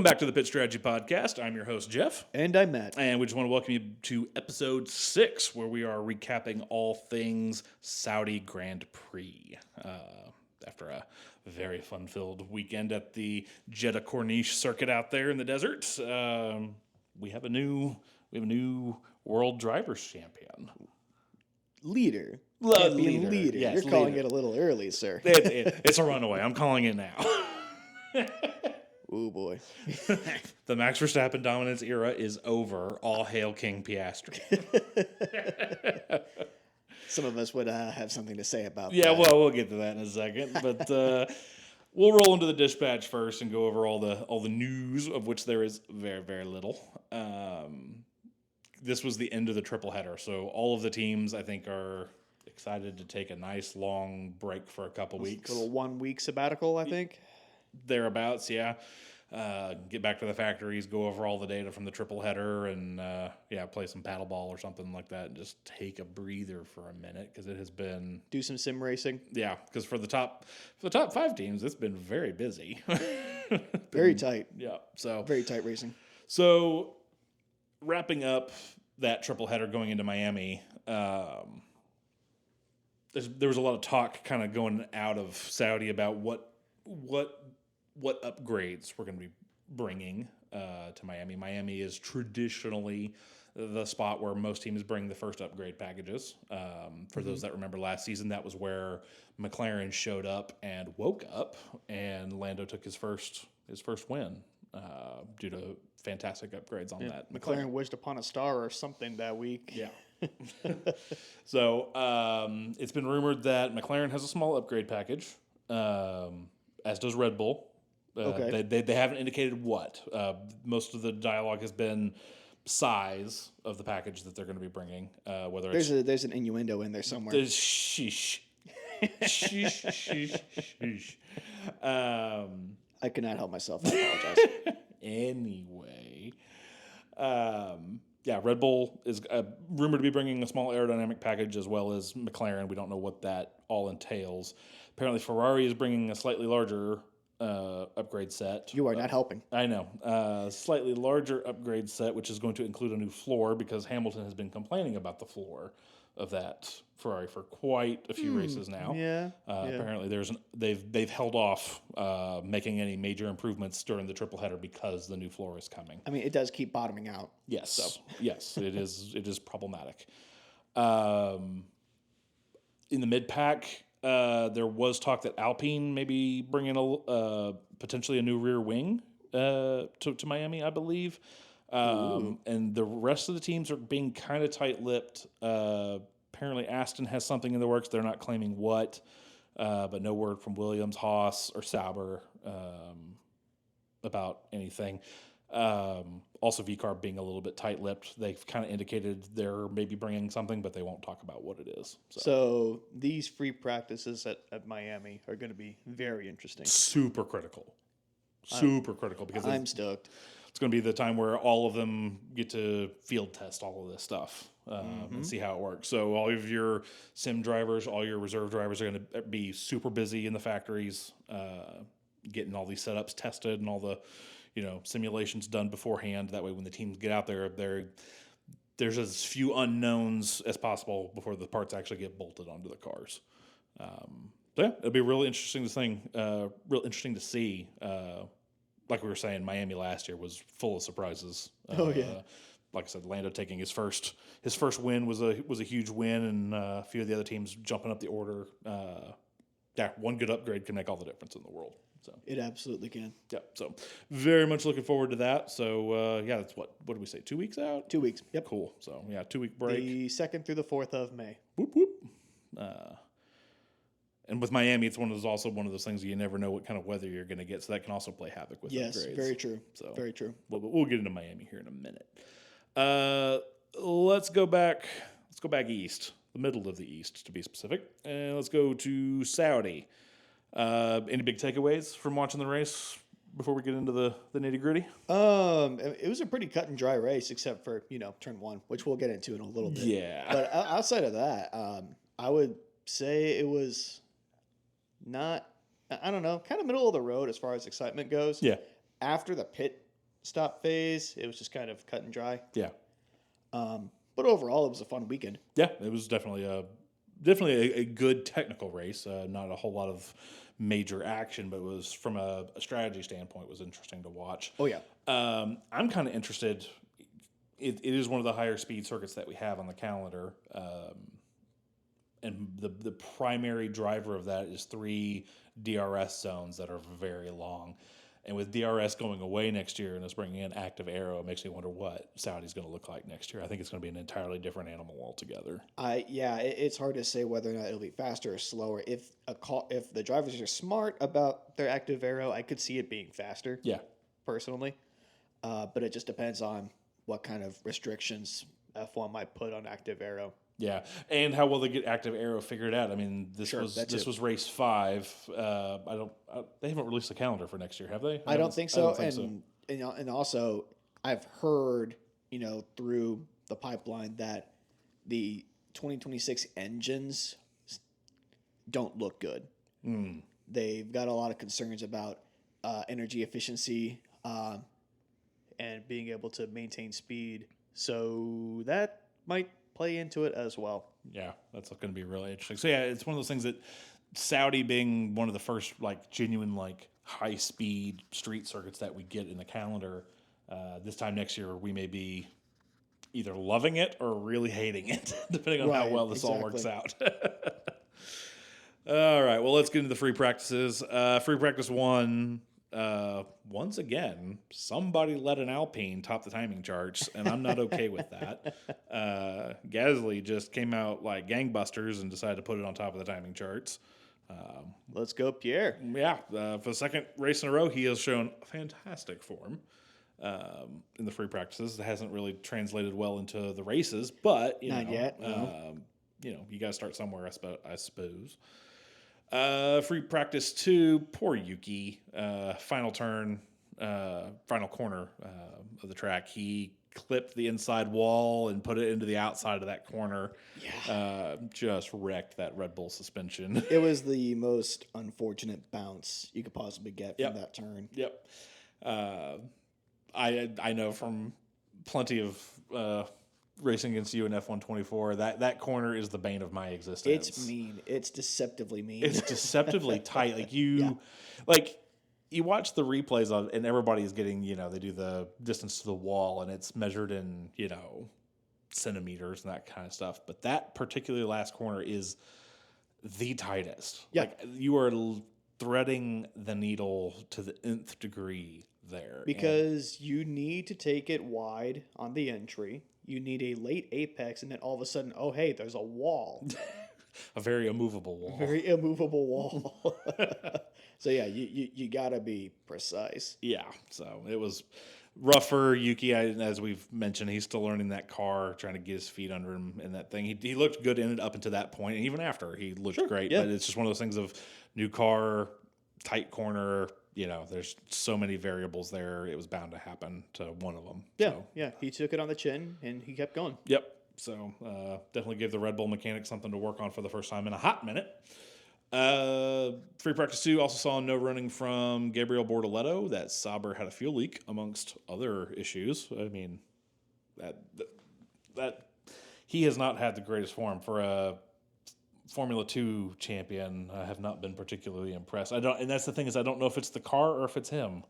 back to the Pit Strategy Podcast. I'm your host, Jeff. And I'm Matt. And we just want to welcome you to episode 6, where we are recapping all things Saudi Grand Prix. After a very fun-filled weekend at the Jeddah Corniche circuit out there in the desert, we have a new world drivers champion. Leader. Leader. Leader. Yes, You're calling leader. it a little early, sir. It's a runaway. I'm calling it now. Oh, boy. The Max Verstappen dominance era is over. All hail King Piastri. Some of us would have something to say about Yeah, that. well, we'll get to that in a second. But we'll roll into the dispatch first and go over all the news, of which there is very, very little. This was the end of the triple header, so all of the teams, I think, are excited to take a nice long break for a couple weeks. A little 1 week sabbatical, I think. Thereabouts, yeah. Get back to the factories, go over all the data from the triple header, and play some paddleball or something like that, and just take a breather for a minute, because it has been Do some sim racing. Yeah, because for the top 5 teams, it's been very busy. Very tight. Yeah, so Very tight racing. So wrapping up that triple header going into Miami, there was a lot of talk kind of going out of Saudi about what upgrades we're going to be bringing to Miami. Miami is traditionally the spot where most teams bring the first upgrade packages. For those that remember last season, that was where McLaren showed up and woke up, and Lando took his first win due to fantastic upgrades on that. McLaren wished upon a star or something that week. Yeah. So it's been rumored that McLaren has a small upgrade package, as does Red Bull. Okay. They haven't indicated what. Most of the dialogue has been size of the package that they're going to be bringing. Whether There's an innuendo in there somewhere. there's sheesh. Sheesh. I could not help myself. I apologize. Anyway, Red Bull is rumored to be bringing a small aerodynamic package, as well as McLaren. We don't know what that all entails. Apparently, Ferrari is bringing a slightly larger upgrade set. You are not helping. I know. Slightly larger upgrade set, which is going to include a new floor, because Hamilton has been complaining about the floor of that Ferrari for quite a few races now. Yeah. Apparently, they've held off making any major improvements during the triple header because the new floor is coming. I mean, it does keep bottoming out. Yes, yes, it is problematic. In the mid pack, there was talk that Alpine may be bringing potentially a new rear wing to Miami, I believe. And the rest of the teams are being kind of tight-lipped. Apparently, Aston has something in the works. They're not claiming what, but no word from Williams, Haas, or Sauber about anything. Also, VCARB being a little bit tight-lipped. They've kind of indicated they're maybe bringing something, but they won't talk about what it is. So these free practices at Miami are going to be very interesting. Super critical. Because I'm stoked. it's going to be the time where all of them get to field test all of this stuff and see how it works. So all of your sim drivers, all your reserve drivers are going to be super busy in the factories, getting all these setups tested and all the simulations done beforehand. That way, when the teams get out there, there's as few unknowns as possible before the parts actually get bolted onto the cars. It'll be really interesting real interesting to see. Like we were saying, Miami last year was full of surprises. Like I said, Lando taking his first win was a huge win, and a few of the other teams jumping up the order. One good upgrade can make all the difference in the world. So It absolutely can. yeah, so very much looking forward to that. So that's what did we say? 2 weeks out? 2 weeks. Yep. Cool. So 2-week break. The 2nd through the 4th of May. Whoop whoop. And with Miami, it's also one of those things you never know what kind of weather you're going to get, so that can also play havoc with Yes, upgrades. very true. So Very true. we'll get into Miami here in a minute. Let's go back east, the middle of the east to be specific, and let's go to Saudi. Any big takeaways from watching the race before we get into the nitty gritty? It was a pretty cut and dry race, except for turn 1, which we'll get into in a little bit. Yeah. But outside of that, I would say it was not. I don't know, kind of middle of the road as far as excitement goes. Yeah. After the pit stop phase. It was just kind of cut and dry. Yeah. But overall, it was a fun weekend. Yeah, it was definitely a good technical race. Not a whole lot of major action, but it was from a strategy standpoint was interesting to watch. Oh yeah, I'm kind of interested. It is one of the higher speed circuits that we have on the calendar, and the primary driver of that is 3 DRS zones that are very long. And with DRS going away next year and us bringing in active aero, it makes me wonder what Saudi's going to look like next year. I think it's going to be an entirely different animal altogether. it's hard to say whether or not it'll be faster or slower. If the drivers are smart about their active aero, I could see it being faster. Yeah, Personally, but it just depends on what kind of restrictions F1 might put on active aero. yeah, and how will they get active aero figured out? I mean, this Sure, was race 5. They haven't released a calendar for next year, have they? I don't think so. so. And also, I've heard through the pipeline that the 2026 engines don't look good. They've got a lot of concerns about energy efficiency and being able to maintain speed. So that might play into it as well. Yeah, that's going to be really interesting. So yeah, it's one of those things that Saudi being one of the first genuine high speed street circuits that we get in the calendar. This time next year, we may be either loving it or really hating it, depending on how well this all works out. All right, well, let's get into the free practices. Free practice 1. Once again, somebody let an Alpine top the timing charts, and I'm not okay with that. Gasly just came out like gangbusters and decided to put it on top of the timing charts. Let's go, Pierre. Yeah, for the second race in a row, he has shown fantastic form in the free practices. It hasn't really translated well into the races, but Not yet. No. You got to start somewhere, I suppose. Free practice 2, poor Yuki. Final turn, final corner of the track. He clipped the inside wall and put it into the outside of that corner. Yeah. Just wrecked that Red Bull suspension. It was the most unfortunate bounce you could possibly get from that turn. Yep. I know from plenty of racing against you in F124 that corner is the bane of my existence. It's mean. It's deceptively mean. It's deceptively tight. You watch the replays of, and everybody's getting, they do the distance to the wall and it's measured in, centimeters and that kind of stuff. But that particular last corner is the tightest. Yeah. You are threading the needle to the nth degree there. Because you need to take it wide on the entry. You need a late apex, and then all of a sudden, oh, hey, there's a wall. A very immovable wall. Very immovable wall. So, yeah, you got to be precise. Yeah, so it was rough for Yuki. As we've mentioned, he's still learning that car, trying to get his feet under him in that thing. He looked good in it up until that point, and even after, he looked great. Yeah. But it's just one of those things of new car, tight corner. There's so many variables there. It was bound to happen to one of them. Yeah, so. yeah. He took it on the chin, and he kept going. Yep. So definitely gave the Red Bull mechanics something to work on for the first time in a hot minute. Free practice 2 also saw no running from Gabriel Bortoleto. That Sauber had a fuel leak amongst other issues. I mean, that he has not had the greatest form for a Formula 2 champion. I have not been particularly impressed. And that's the thing is I don't know if it's the car or if it's him.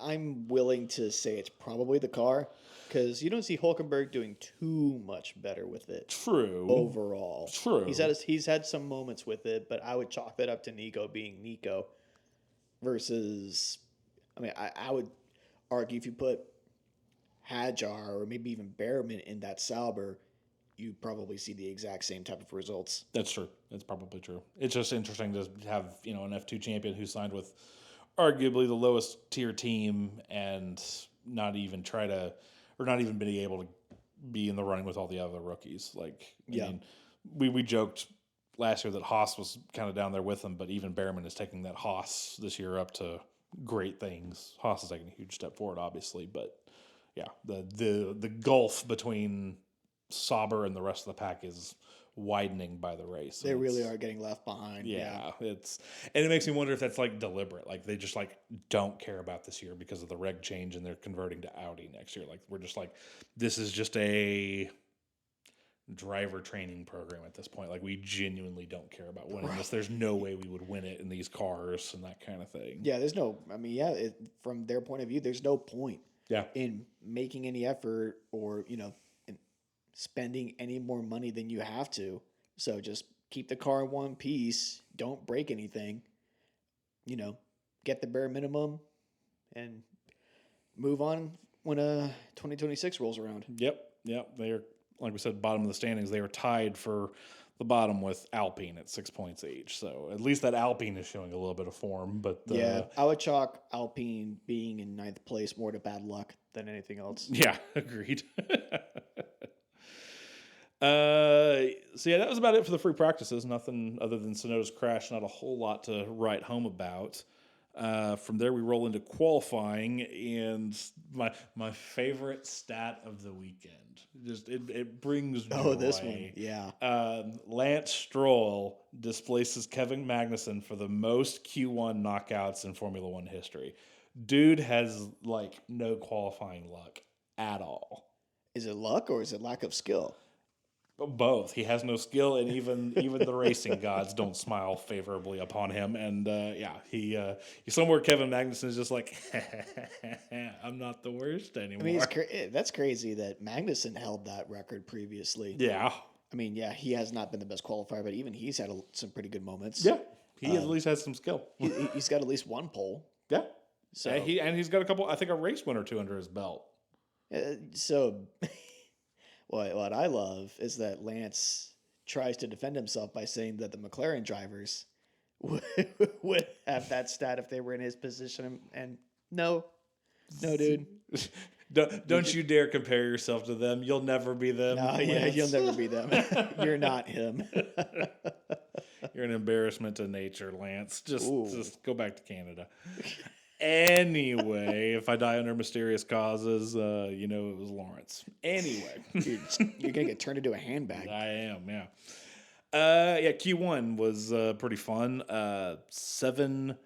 I'm willing to say it's probably the car because you don't see Hülkenberg doing too much better with it. True. Overall. True. He's had some moments with it, but I would chalk that up to Nico being Nico versus, I would argue if you put Hadjar or maybe even Behrman in that Sauber, you probably see the exact same type of results. That's true. That's probably true. It's just interesting to have, an F2 champion who signed with arguably the lowest tier team and not even being able to be in the running with all the other rookies. I mean, we joked last year that Haas was kind of down there with them, but even Behrman is taking that Haas this year up to great things. Haas is taking a huge step forward, obviously, but yeah, the gulf between Sauber and the rest of the pack is widening by the race. They really are getting left behind. Yeah, and it makes me wonder if that's like deliberate. Like they just like don't care about this year because of the reg change, and they're converting to Audi next year. Like we're just like, this is just a driver training program at this point. Like we genuinely don't care about winning this. There's no way we would win it in these cars and that kind of thing. Yeah, from their point of view, there's no point in making any effort or, in spending any more money than you have to. So just keep the car in one piece, don't break anything, get the bare minimum and move on when 2026 rolls around. Yep. They're, like we said, bottom of the standings. They were tied for the bottom with Alpine at 6 points each. So at least that Alpine is showing a little bit of form. But I would chalk Alpine being in 9th place more to bad luck than anything else. Yeah, agreed. That was about it for the free practices. Nothing other than Sonoda's crash. Not a whole lot to write home about. From there, we roll into qualifying, and my favorite stat of the weekend. Just it brings joy. Oh, this one, yeah. Lance Stroll displaces Kevin Magnussen for the most Q1 knockouts in Formula One history. Dude has like no qualifying luck at all. Is it luck or is it lack of skill? Both. He has no skill, and even the racing gods don't smile favorably upon him. And he's somewhere. Kevin Magnussen is just like, I'm not the worst anymore. I mean, that's crazy that Magnussen held that record previously. Yeah. I mean, he has not been the best qualifier, but even he's had some pretty good moments. Yeah, he at least has some skill. He's got at least one pole. Yeah. So he's got a couple. I think a race win or two under his belt. What I love is that Lance tries to defend himself by saying that the McLaren drivers would have that stat if they were in his position. And no, dude. Don't you dare compare yourself to them. You'll never be them. No, Lance. you'll never be them. You're not him. You're an embarrassment to nature, Lance. Just go back to Canada. Anyway, if I die under mysterious causes, it was Lawrence. Anyway. You're going to get turned into a handbag. I am, yeah. Q1 was pretty fun. 7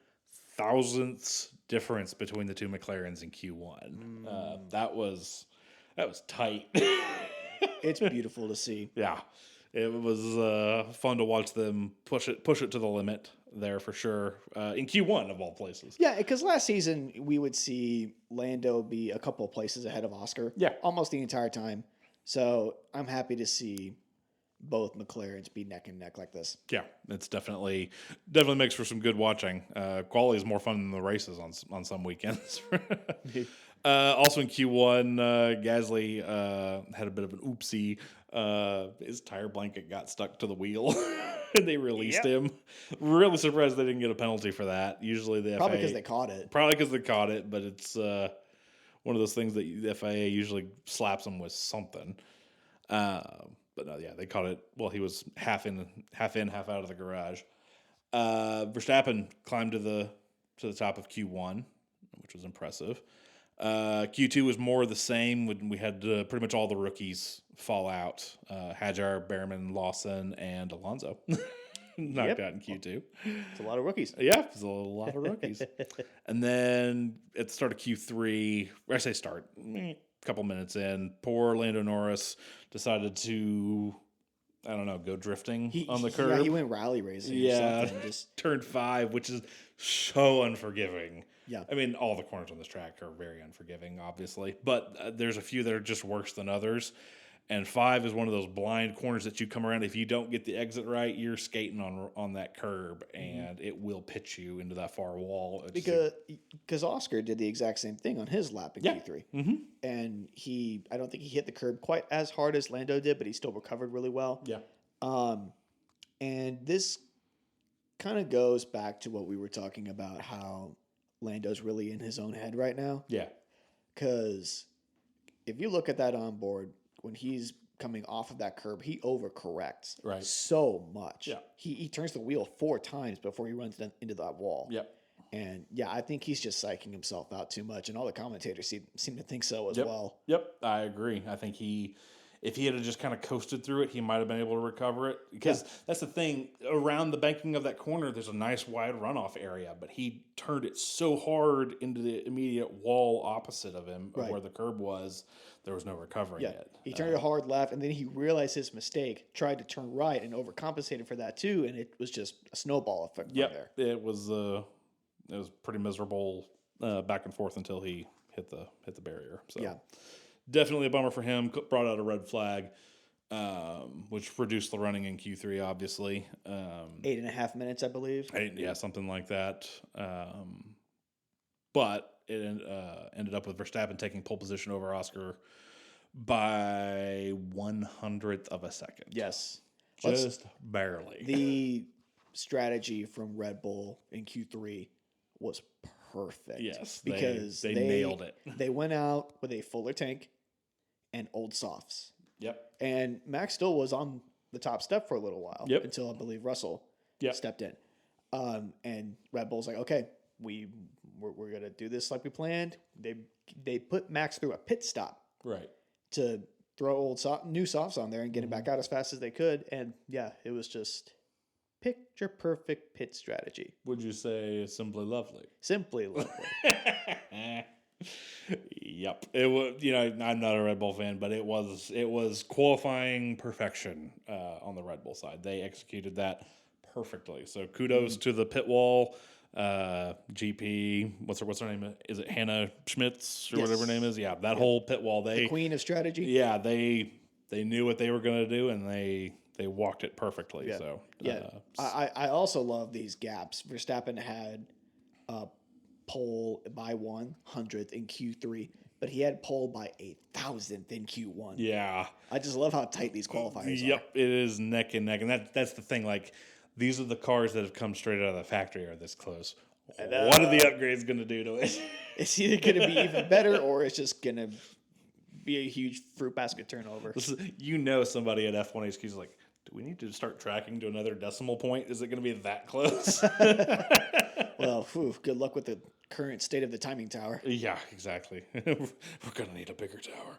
thousandths difference between the two McLarens in Q1. That was tight. It's beautiful to see. Yeah. It was fun to watch them push it to the limit there for sure, in Q1 of all places. Yeah, because last season we would see Lando be a couple of places ahead of Oscar. Yeah. Almost the entire time. So I'm happy to see both McLarens be neck and neck like this. Yeah, it's definitely makes for some good watching. Quality is more fun than the races on some weekends. Also in Q1, Gasly had a bit of an oopsie. His tire blanket got stuck to the wheel. They released him. Really surprised they didn't get a penalty for that. Usually the Probably FIA... because they caught it. Probably because they caught it, but it's one of those things that the FIA usually slaps them with something. But no, they caught it. Well, he was half in, half out of the garage. Verstappen climbed to the top of Q1, which was impressive. Q2 was more of the same when we had pretty much all the rookies fall out. Hadjar, Behrman, Lawson, and Alonso knocked out in Q2. It's a lot of rookies. Yeah, it's a lot of rookies. And then at the start of Q3, or I say start, a couple minutes in, poor Lando Norris decided to, I don't know, go drifting on the curb. Yeah, he went rally racing. Yeah, or something. Just turned 5, which is so unforgiving. Yeah. I mean, all the corners on this track are very unforgiving, obviously, but there's a few that are just worse than others. And 5 is one of those blind corners that you come around. If you don't get the exit right, you're skating on that curb, and it will pitch you into that far wall. Because Oscar did the exact same thing on his lap in Q3. Mm-hmm. And I don't think he hit the curb quite as hard as Lando did, but he still recovered really well. Yeah. And this kind of goes back to what we were talking about, how Lando's really in his own head right now. Yeah. Because if you look at that onboard, when he's coming off of that curb, he overcorrects so much. Yeah. He turns the wheel 4 times before he runs into that wall. Yep. And I think he's just psyching himself out too much, and all the commentators seem to think so as well. Yep, I agree. I think he If he had just kind of coasted through it, he might have been able to recover it. Because that's the thing. Around the banking of that corner, there's a nice wide runoff area, but he turned it so hard into the immediate wall opposite of him, of where the curb was, there was no recovering it. He turned it hard left, and then he realized his mistake, tried to turn right, and overcompensated for that too, and it was just a snowball effect from there. It was pretty miserable back and forth until he hit the barrier. So definitely a bummer for him. Brought out a red flag, which reduced the running in Q3, obviously. 8.5 minutes, I believe. Something like that. But it ended up with Verstappen taking pole position over Oscar by 1/100th of a second. Yes. Just barely. The strategy from Red Bull in Q3 was perfect. Yes, because they nailed it. They went out with a fuller tank and old softs. Yep. And Max still was on the top step for a little while. Yep. Until I believe Russell stepped in. And Red Bull's like, okay, we're gonna do this like we planned. They put Max through a pit stop. Right. To throw new softs on there and get it back out as fast as they could. And it was just picture perfect pit strategy. Would you say simply lovely? Simply lovely. Yep. It was. I'm not a Red Bull fan, but it was qualifying perfection on the Red Bull side. They executed that perfectly. So kudos to the pit wall. GP, what's her name? Is it Hannah Schmitz or whatever her name is? Yeah, that whole pit wall. The queen of strategy. Yeah, they knew what they were going to do, and they walked it perfectly. Yeah. So I also love these gaps. Verstappen had pole by 1/100th in Q3, but he had pole by 1,000th in Q1. Yeah, I just love how tight these qualifiers are. Yep, it is neck and neck, and that's the thing. Like, these are the cars that have come straight out of the factory are this close. What are the upgrades going to do to it? It's either going to be even better, or it's just going to be a huge fruit basket turnover. Somebody at F1 HQ is like, do we need to start tracking to another decimal point? Is it going to be that close? Well, good luck with the current state of the timing tower. Yeah, exactly. We're going to need a bigger tower.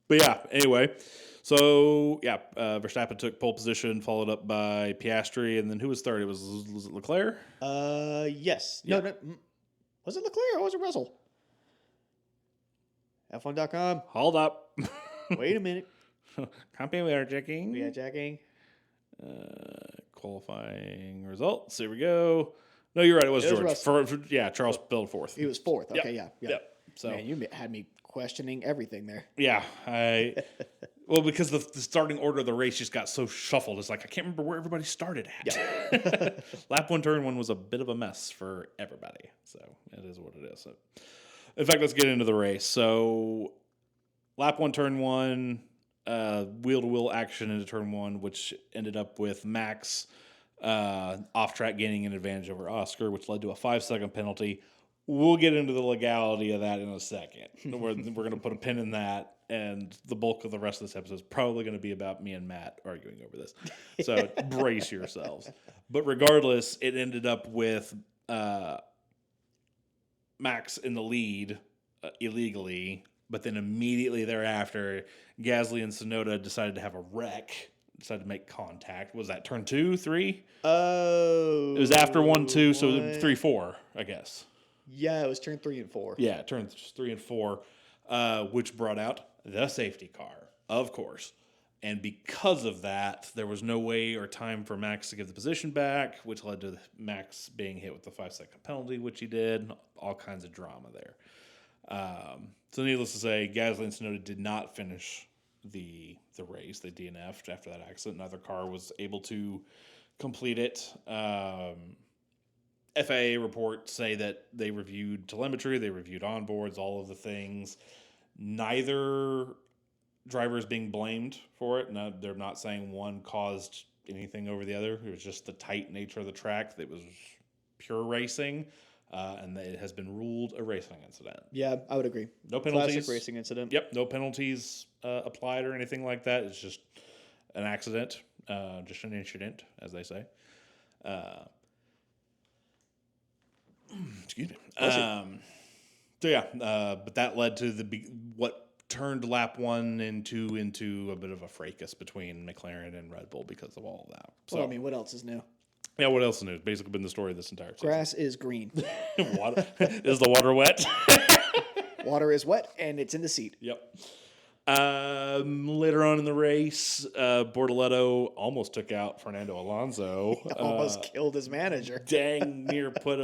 But yeah, anyway. So, Verstappen took pole position, followed up by Piastri, and then who was third? Was it Leclerc? Yes. Yeah. No. Was it Leclerc or was it Russell? F1.com. Hold up. Wait a minute. Computer checking. We are checking. Qualifying results. Here we go. No, you're right. It was George. Charles Bell fourth. He was fourth. Okay, Yep. So, man, you had me questioning everything there. Yeah, because the starting order of the race just got so shuffled. It's like I can't remember where everybody started at. Yeah. Lap 1, turn 1 was a bit of a mess for everybody. So it is what it is. So, in fact, let's get into the race. So lap 1, turn 1, wheel-to-wheel action into turn 1, which ended up with Max off track gaining an advantage over Oscar, which led to a 5-second penalty. We'll get into the legality of that in a second. We're going to put a pin in that, and the bulk of the rest of this episode is probably going to be about me and Matt arguing over this. So brace yourselves. But regardless, it ended up with Max in the lead illegally, but then immediately thereafter, Gasly and Tsunoda decided to have a wreck, decided to make contact. Was that turn 2, 3? Oh. It was after 1, 2, so 3, 4, I guess. Yeah, it was turn 3 and 4. Yeah, turns 3 and 4, which brought out the safety car, of course. And because of that, there was no way or time for Max to give the position back, which led to Max being hit with the 5-second penalty, which he did. All kinds of drama there. So needless to say, Gasly and Tsunoda did not finish the race. They DNF'd after that accident. Neither car was able to complete it. FIA reports say that they reviewed telemetry, they reviewed onboards, all of the things. Neither driver is being blamed for it. No, they're not saying one caused anything over the other. It was just the tight nature of the track that was pure racing, and it has been ruled a racing incident. Yeah, I would agree. No penalties. Classic racing incident. Yep, no penalties applied or anything like that. It's just an accident, just an incident, as they say. Excuse me. But that led to what turned lap 1 into a bit of a fracas between McLaren and Red Bull because of all of that. So, Well, I mean, what else is new? yeah, what else is new? Basically been the story of this entire season. Grass is green. Water, is the water wet? Water is wet, and it's in the seat. Yep. Later on in the race, Bortoletto almost took out Fernando Alonso. Almost killed his manager. Dang near put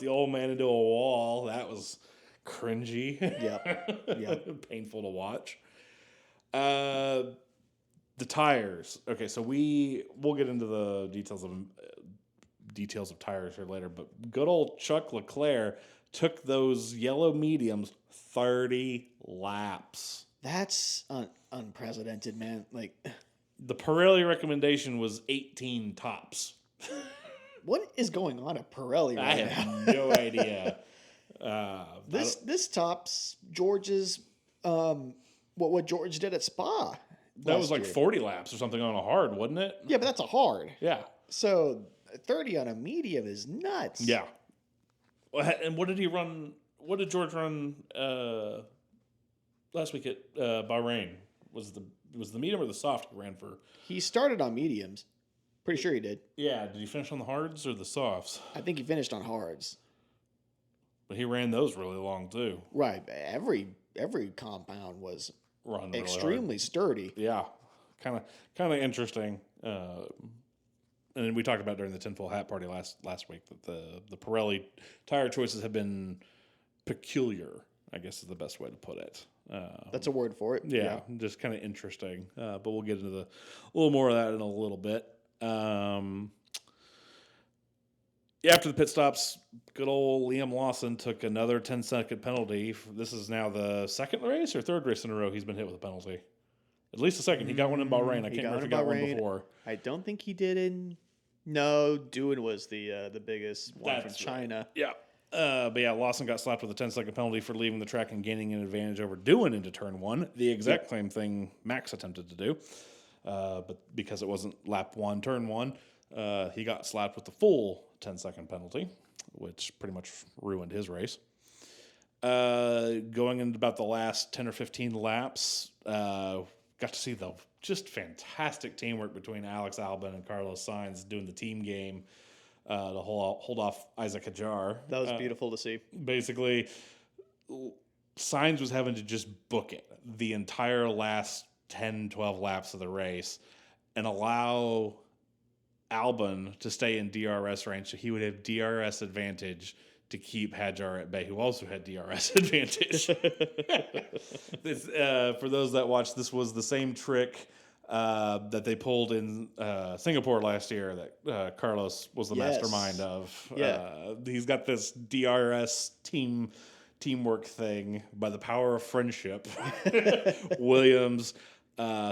the old man into a wall. That was cringy. Yep. Painful to watch. The tires. Okay, so we'll get into the details of tires here later, but good old Chuck Leclerc took those yellow mediums 30 laps. That's unprecedented, man. Like, The Pirelli recommendation was 18 tops. what is going on at Pirelli right I now? have no idea. This tops George's what George did at Spa. That was like year. 40 laps or something on a hard, wasn't it? Yeah, but that's a hard. Yeah. So 30 on a medium is nuts. Yeah. And what did he run? What did George run last week at Bahrain? Was the medium or the soft he ran for? He started on mediums. Pretty sure he did. Yeah. Did he finish on the hards or the softs? I think he finished on hards. But he ran those really long too. Right. Every compound was Run really extremely hard. sturdy. Yeah. Kind of interesting. And we talked about during the tinfoil hat party last week that the Pirelli tire choices have been peculiar, I guess is the best way to put it. That's a word for it. Yeah, just kind of interesting. But we'll get into a little more of that in a little bit. After the pit stops, good old Liam Lawson took another 10-second penalty. This is now the second race or third race in a row he's been hit with a penalty. At least the second. He got one in Bahrain. I can't remember if he got one before. I don't think he did in. No, Doohan was the biggest one from China. Yeah. But yeah, Lawson got slapped with a 10-second penalty for leaving the track and gaining an advantage over Doohan into turn 1. The exact same thing Max attempted to do. But because it wasn't lap 1, turn 1, he got slapped with the full 10-second penalty, which pretty much ruined his race. Going into about the last 10 or 15 laps, got to see the just fantastic teamwork between Alex Albon and Carlos Sainz doing the team game to hold off Isaac Hadjar. That was beautiful to see. Basically, Sainz was having to just book it the entire last 10, 12 laps of the race and allow Albon to stay in DRS range so he would have DRS advantage to keep Hadjar at bay, who also had DRS advantage. For those that watched, this was the same trick that they pulled in Singapore last year that Carlos was the mastermind of. Yeah. He's got this DRS teamwork thing by the power of friendship. Williams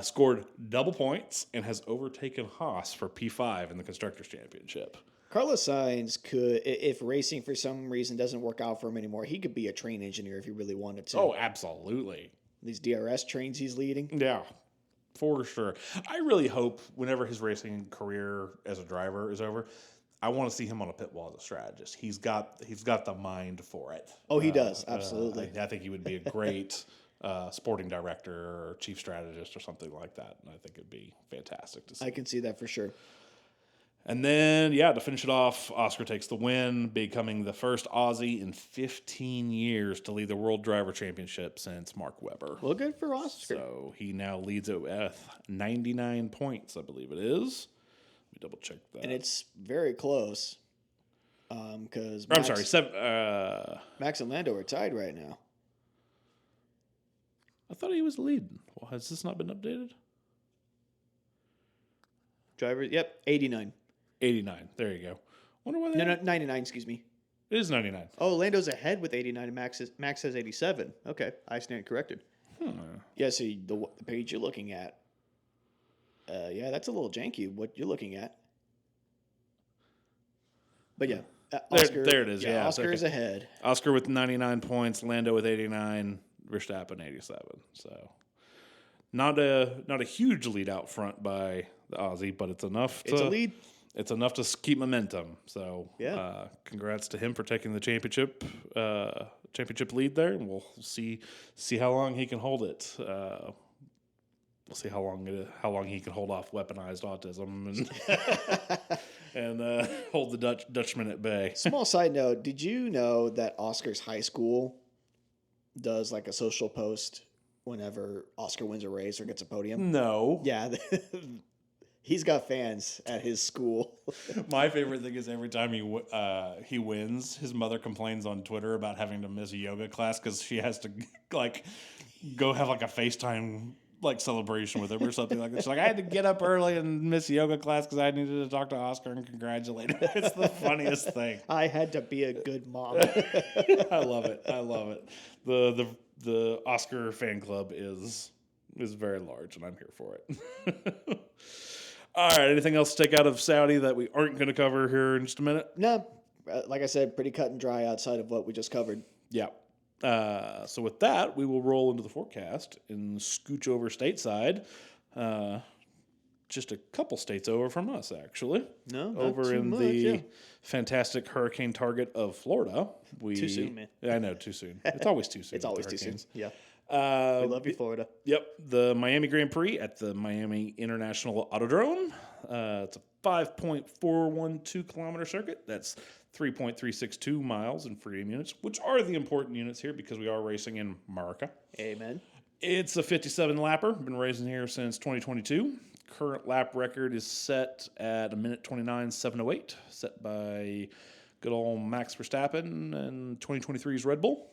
scored double points and has overtaken Haas for P5 in the Constructors' Championship. Carlos Sainz could, if racing for some reason doesn't work out for him anymore, he could be a train engineer if he really wanted to. Oh, absolutely. These DRS trains he's leading. Yeah, for sure. I really hope whenever his racing career as a driver is over, I want to see him on a pit wall as a strategist. He's got the mind for it. Oh, he does. Absolutely. I think he would be a great sporting director or chief strategist or something like that. And I think it'd be fantastic to see. I can see that for sure. And then, to finish it off, Oscar takes the win, becoming the first Aussie in 15 years to lead the World Driver Championship since Mark Webber. Well, good for Oscar. So he now leads it with 99 points, I believe it is. Let me double check that. And it's very close. Because Max and Lando are tied right now. I thought he was leading. Well, has this not been updated? Driver, yep, 89. 89. There you go. Wonder why they... No, 99, excuse me. It is 99. Oh, Lando's ahead with 89 and Max has 87. Okay, I stand corrected. Yeah, see, the page you're looking at. That's a little janky, what you're looking at. But yeah, Oscar, there it is. Yeah, Oscar is ahead. Oscar with 99 points, Lando with 89, Verstappen 87. So not a huge lead out front by the Aussie, but it's enough. It's a lead. it's enough to keep momentum. So Yeah. congrats to him for taking the championship lead there, and we'll see how long he can hold it. We'll see how long he can hold off weaponized autism and hold the Dutchman at bay. Small side note: did you know that Oscar's high school does like a social post whenever Oscar wins a race or gets a podium? No. Yeah, he's got fans at his school. My favorite thing is every time he wins, his mother complains on Twitter about having to miss a yoga class because she has to like go have like a FaceTime like celebration with him or something like that. She's like, I had to get up early and miss yoga class because I needed to talk to Oscar and congratulate him. It's the funniest thing. I had to be a good mom. I love it. The Oscar fan club is very large, and I'm here for it. All right. Anything else to take out of Saudi that we aren't going to cover here in just a minute? No, like I said, pretty cut and dry outside of what we just covered. Yeah. So with that, we will roll into the forecast and scooch over stateside. Just a couple states over from us, actually. No, not over too in much, the yeah. fantastic hurricane target of Florida. Too soon, man. I know, too soon. It's always too soon. It's always too soon. Yeah. We love you, Florida. Yep. The Miami Grand Prix at the Miami International Autodrome. It's a 5.412 kilometer circuit. That's 3.362 miles in freedom units, which are the important units here because we are racing in America. Amen. It's a 57 lapper. Been racing here since 2022. Current lap record is set at 1:29.708, set by good old Max Verstappen and 2023's Red Bull.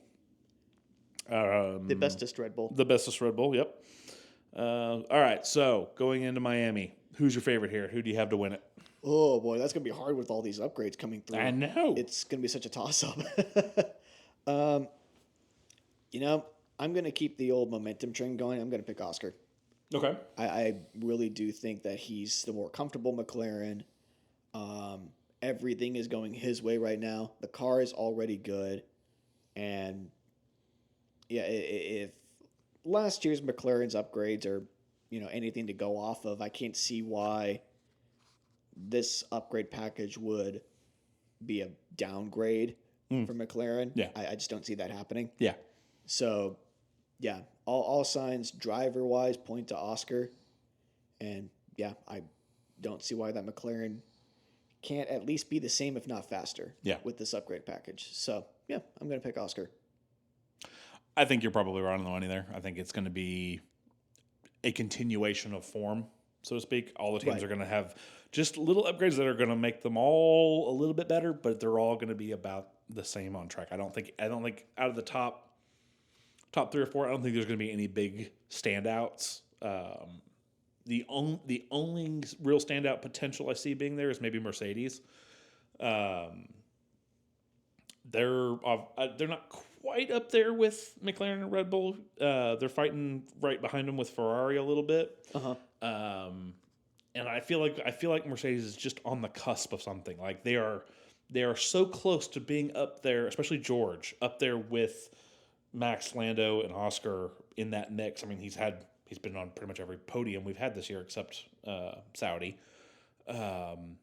The bestest Red Bull. The bestest Red Bull, yep. All right, so going into Miami, who's your favorite here? Who do you have to win it? Oh, boy, that's going to be hard with all these upgrades coming through. I know. It's going to be such a toss-up. I'm going to keep the old momentum train going. I'm going to pick Oscar. Okay. I really do think that he's the more comfortable McLaren. Everything is going his way right now. The car is already good. And, yeah, if last year's McLaren's upgrades are, anything to go off of, I can't see why this upgrade package would be a downgrade for McLaren. Yeah. I just don't see that happening. Yeah. So, yeah, all signs driver-wise point to Oscar. And, yeah, I don't see why that McLaren can't at least be the same, if not faster, with this upgrade package. So, yeah, I'm going to pick Oscar. I think you're probably right on the money there. I think it's going to be a continuation of form, so to speak. All the teams are going to have just little upgrades that are going to make them all a little bit better, but they're all going to be about the same on track. I don't think out of the top 3 or 4, I don't think there's going to be any big standouts. The only real standout potential I see being there is maybe Mercedes. They're not quite up there with McLaren and Red Bull. They're fighting right behind them with Ferrari a little bit. And I feel like Mercedes is just on the cusp of something. Like they are so close to being up there, especially George, up there with Max, Lando, and Oscar in that mix. I mean, he's been on pretty much every podium we've had this year except Saudi. And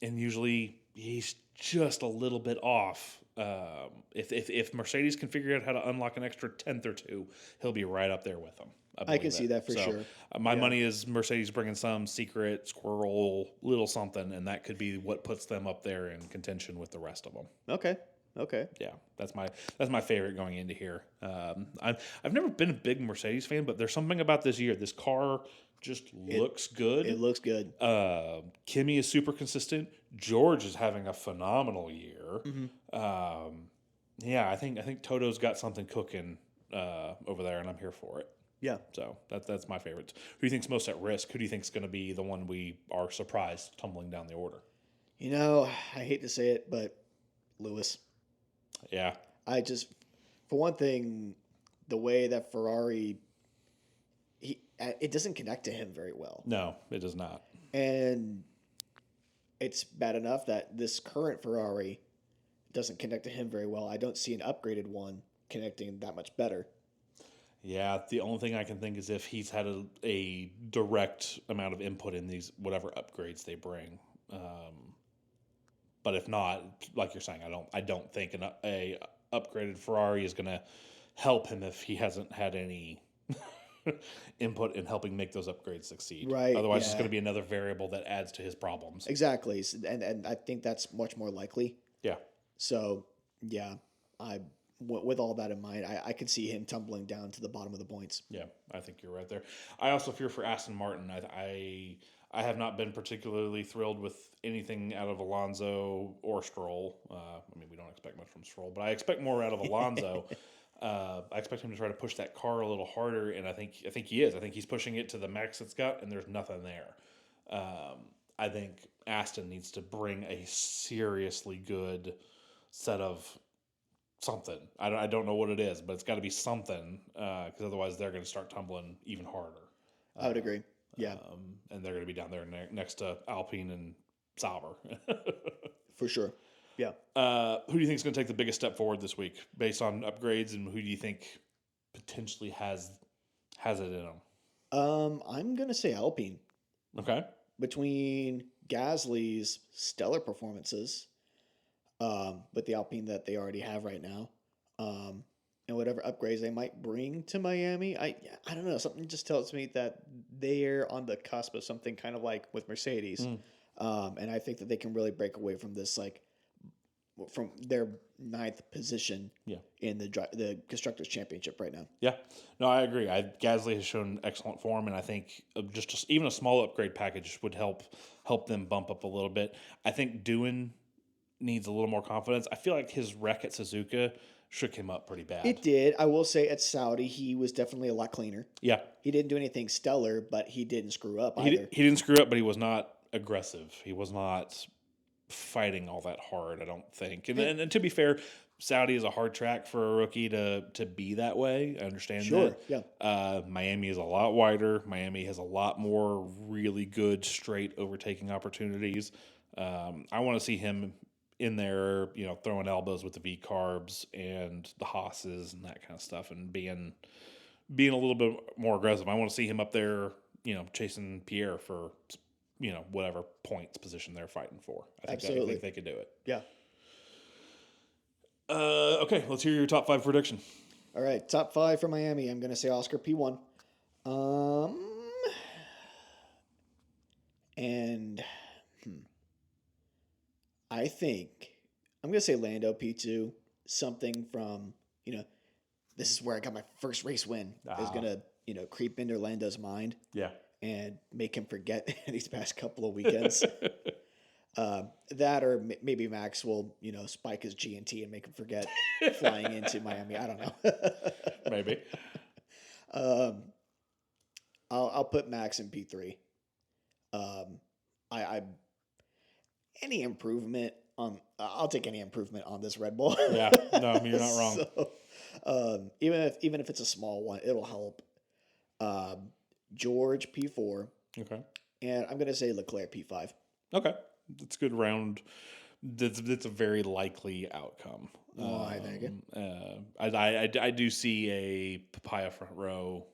usually he's just a little bit off. If Mercedes can figure out how to unlock an extra 10th or 2, he'll be right up there with them. I can see that for sure. My money is Mercedes bringing some secret squirrel little something, and that could be what puts them up there in contention with the rest of them. Okay. Yeah, that's my favorite going into here. I've never been a big Mercedes fan, but there's something about this year. This car just looks good. It looks good. Kimi is super consistent. George is having a phenomenal year. Yeah, I think Toto's got something cooking over there, and I'm here for it. Yeah. So that's my favorite. Who do you think's most at risk? Who do you think's going to be the one we are surprised tumbling down the order? I hate to say it, but Lewis. Yeah. For one thing, the way that Ferrari, it doesn't connect to him very well. No, it does not. And it's bad enough that this current Ferrari doesn't connect to him very well. I don't see an upgraded one connecting that much better. Yeah, the only thing I can think is if he's had a direct amount of input in these whatever upgrades they bring. But if not, like you're saying, I don't think a upgraded Ferrari is going to help him if he hasn't had any input in helping make those upgrades succeed. Right, Otherwise, it's yeah. going to be another variable that adds to his problems. Exactly. And I think that's much more likely. Yeah. So, yeah, with all that in mind, I could see him tumbling down to the bottom of the points. Yeah, I think you're right there. I also fear for Aston Martin. I have not been particularly thrilled with anything out of Alonso or Stroll. I mean, we don't expect much from Stroll, but I expect more out of Alonso. I expect him to try to push that car a little harder, and I think he is. I think he's pushing it to the max it's got, and there's nothing there. I think Aston needs to bring a seriously good set of something. I don't know what it is, but it's got to be something, because otherwise they're going to start tumbling even harder. I would agree. Yeah, and they're going to be down there next to Alpine and Sauber. for sure. Yeah. Who do you think is going to take the biggest step forward this week based on upgrades, and who do you think potentially has it in them? I'm gonna say Alpine. Okay. Between Gasly's stellar performances, with the Alpine that they already have right now, and whatever upgrades they might bring to Miami, I don't know. Something just tells me that they're on the cusp of something kind of like with Mercedes, and I think that they can really break away from this, like from their 9th position, in the Constructors' Championship right now. Yeah, no, I agree. Gasly has shown excellent form, and I think just even a small upgrade package would help them bump up a little bit. I think Doohan needs a little more confidence. I feel like his wreck at Suzuka shook him up pretty bad. It did. I will say at Saudi, he was definitely a lot cleaner. Yeah. He didn't do anything stellar, but he didn't screw up either. He didn't screw up, but he was not aggressive. He was not fighting all that hard, I don't think. And to be fair, Saudi is a hard track for a rookie to be that way. I understand that. Yeah. Miami is a lot wider. Miami has a lot more really good straight overtaking opportunities. I want to see him in there, throwing elbows with the V kerbs and the Haas's and that kind of stuff, and being a little bit more aggressive. I want to see him up there, chasing Pierre for, whatever points position they're fighting for. I think they could do it. Yeah. Okay, let's hear your top 5 prediction. All right, top 5 for Miami. I'm going to say Oscar P1. And I think I'm going to say Lando P2. Something from, this is where I got my first race win, is going to, creep into Lando's mind. Yeah. And make him forget these past couple of weekends. That or maybe Max will, spike his G&T and make him forget flying into Miami. I don't know. Maybe. I'll put Max in P3. Any improvement on I'll take any improvement on this Red Bull. Yeah, no, you're not wrong. So, even if it's a small one, it'll help. George P4. Okay. And I'm gonna say Leclerc P5. Okay, that's a good round. That's a very likely outcome. I think. I do see a papaya front row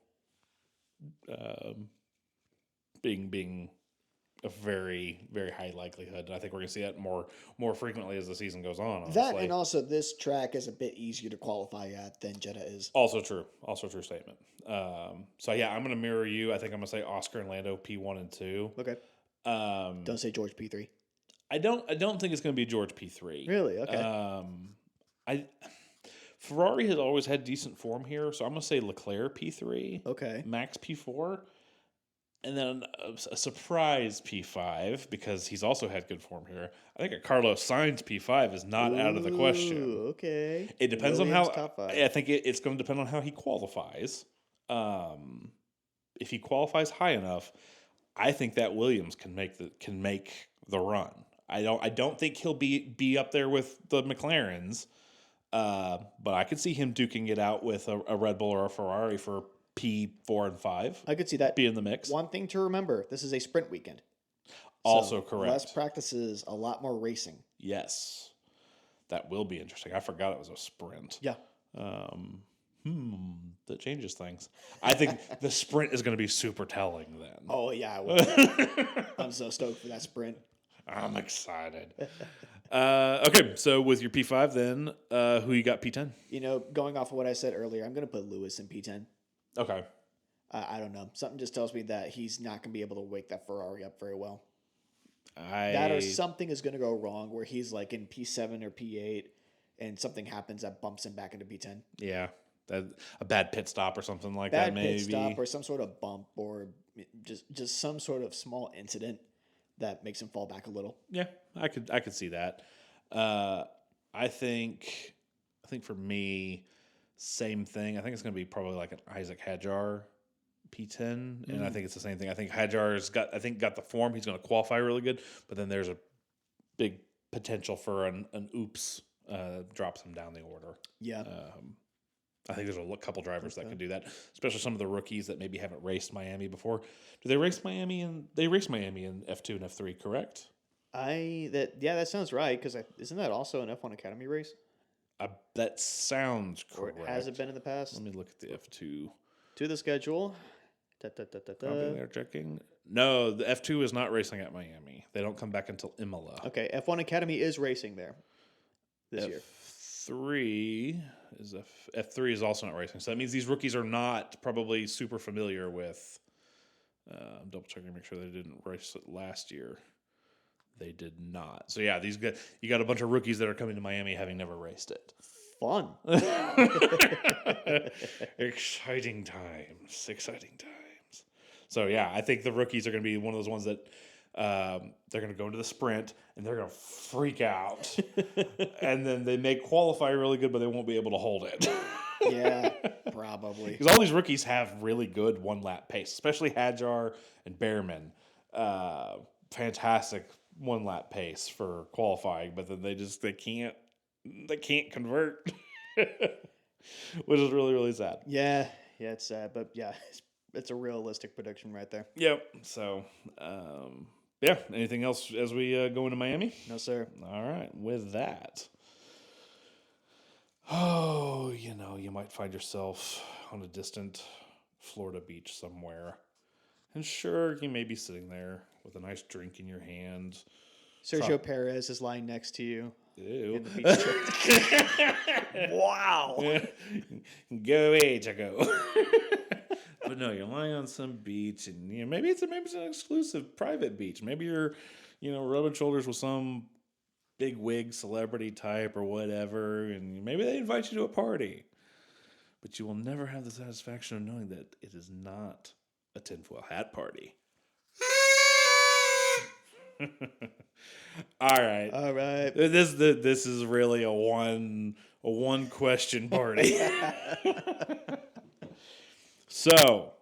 being a very, very high likelihood. I think we're going to see that more frequently as the season goes on. Honestly. That, and also this track is a bit easier to qualify at than Jeddah is. Also true statement. So yeah, I'm going to mirror you. I think I'm going to say Oscar and Lando P1 and 2. Okay. Don't say George P3. I don't think it's going to be George P3. Really? Okay. Ferrari has always had decent form here, so I'm going to say Leclerc P3. Okay. Max P4. And then a surprise P5, because he's also had good form here. I think a Carlos Sainz P5 is not out of the question. Okay. It depends Williams on how. top 5. I think it's going to depend on how he qualifies. If he qualifies high enough, I think that Williams can make the run. I don't think he'll be up there with the McLarens, but I could see him duking it out with a Red Bull or a Ferrari for P4 and 5. I could see that. Be in the mix. One thing to remember, this is a sprint weekend. Also so correct. Less practices, a lot more racing. Yes. That will be interesting. I forgot it was a sprint. Yeah. That changes things. I think the sprint is going to be super telling then. Oh, yeah, I will. I'm so stoked for that sprint. I'm excited. Okay, so with your P5 then, who you got P10? Going off of what I said earlier, I'm going to put Lewis in P10. Okay. I don't know. Something just tells me that he's not going to be able to wake that Ferrari up very well. I That or something is going to go wrong where he's like in P7 or P8 and something happens that bumps him back into P10. Yeah, a bad pit stop or something like Bad that maybe. pit stop or some sort of bump or just some sort of small incident that makes him fall back a little. Yeah, I could see that. I think for me, same thing. I think it's going to be probably like an Isaac Hadjar P10, and I think it's the same thing. I think Hadjar's got the form. He's going to qualify really good, but then there's a big potential for an oops drops him down the order. Yeah. I think there's a couple drivers that can do that, especially some of the rookies that maybe haven't raced Miami before. Do they race Miami? They race Miami in F2 and F3, correct? That sounds right because isn't that also an F1 Academy race? That sounds correct. Or has it been in the past? Let me look at the F2. To the schedule. Probably they're checking. No, the F2 is not racing at Miami. They don't come back until Imola. Okay, F1 Academy is racing there this year. F3 is also not racing. So that means these rookies are not probably super familiar with. I'm double checking to make sure they didn't race it last year. They did not. So yeah, you got a bunch of rookies that are coming to Miami having never raced it. Fun. Exciting times. So yeah, I think the rookies are going to be one of those ones that they're going to go into the sprint and they're going to freak out, and then they may qualify really good, but they won't be able to hold it. Yeah, probably. Because all these rookies have really good one-lap pace, especially Hadjar and Behrman. Fantastic one-lap pace for qualifying, but then they can't convert, which is really, really sad. Yeah, it's sad, but yeah, it's a realistic prediction right there. Yep. So, yeah. Anything else as we go into Miami? No, sir. All right. With that, you might find yourself on a distant Florida beach somewhere, and sure, you may be sitting there with a nice drink in your hand. Sergio Perez is lying next to you. Ew. In the beach. Wow. Go away, Chaco. But no, you're lying on some beach, and maybe it's an exclusive private beach. Maybe you're, rubbing shoulders with some big wig celebrity type or whatever, and maybe they invite you to a party. But you will never have the satisfaction of knowing that it is not a tinfoil hat party. All right. This is really a one question party. So,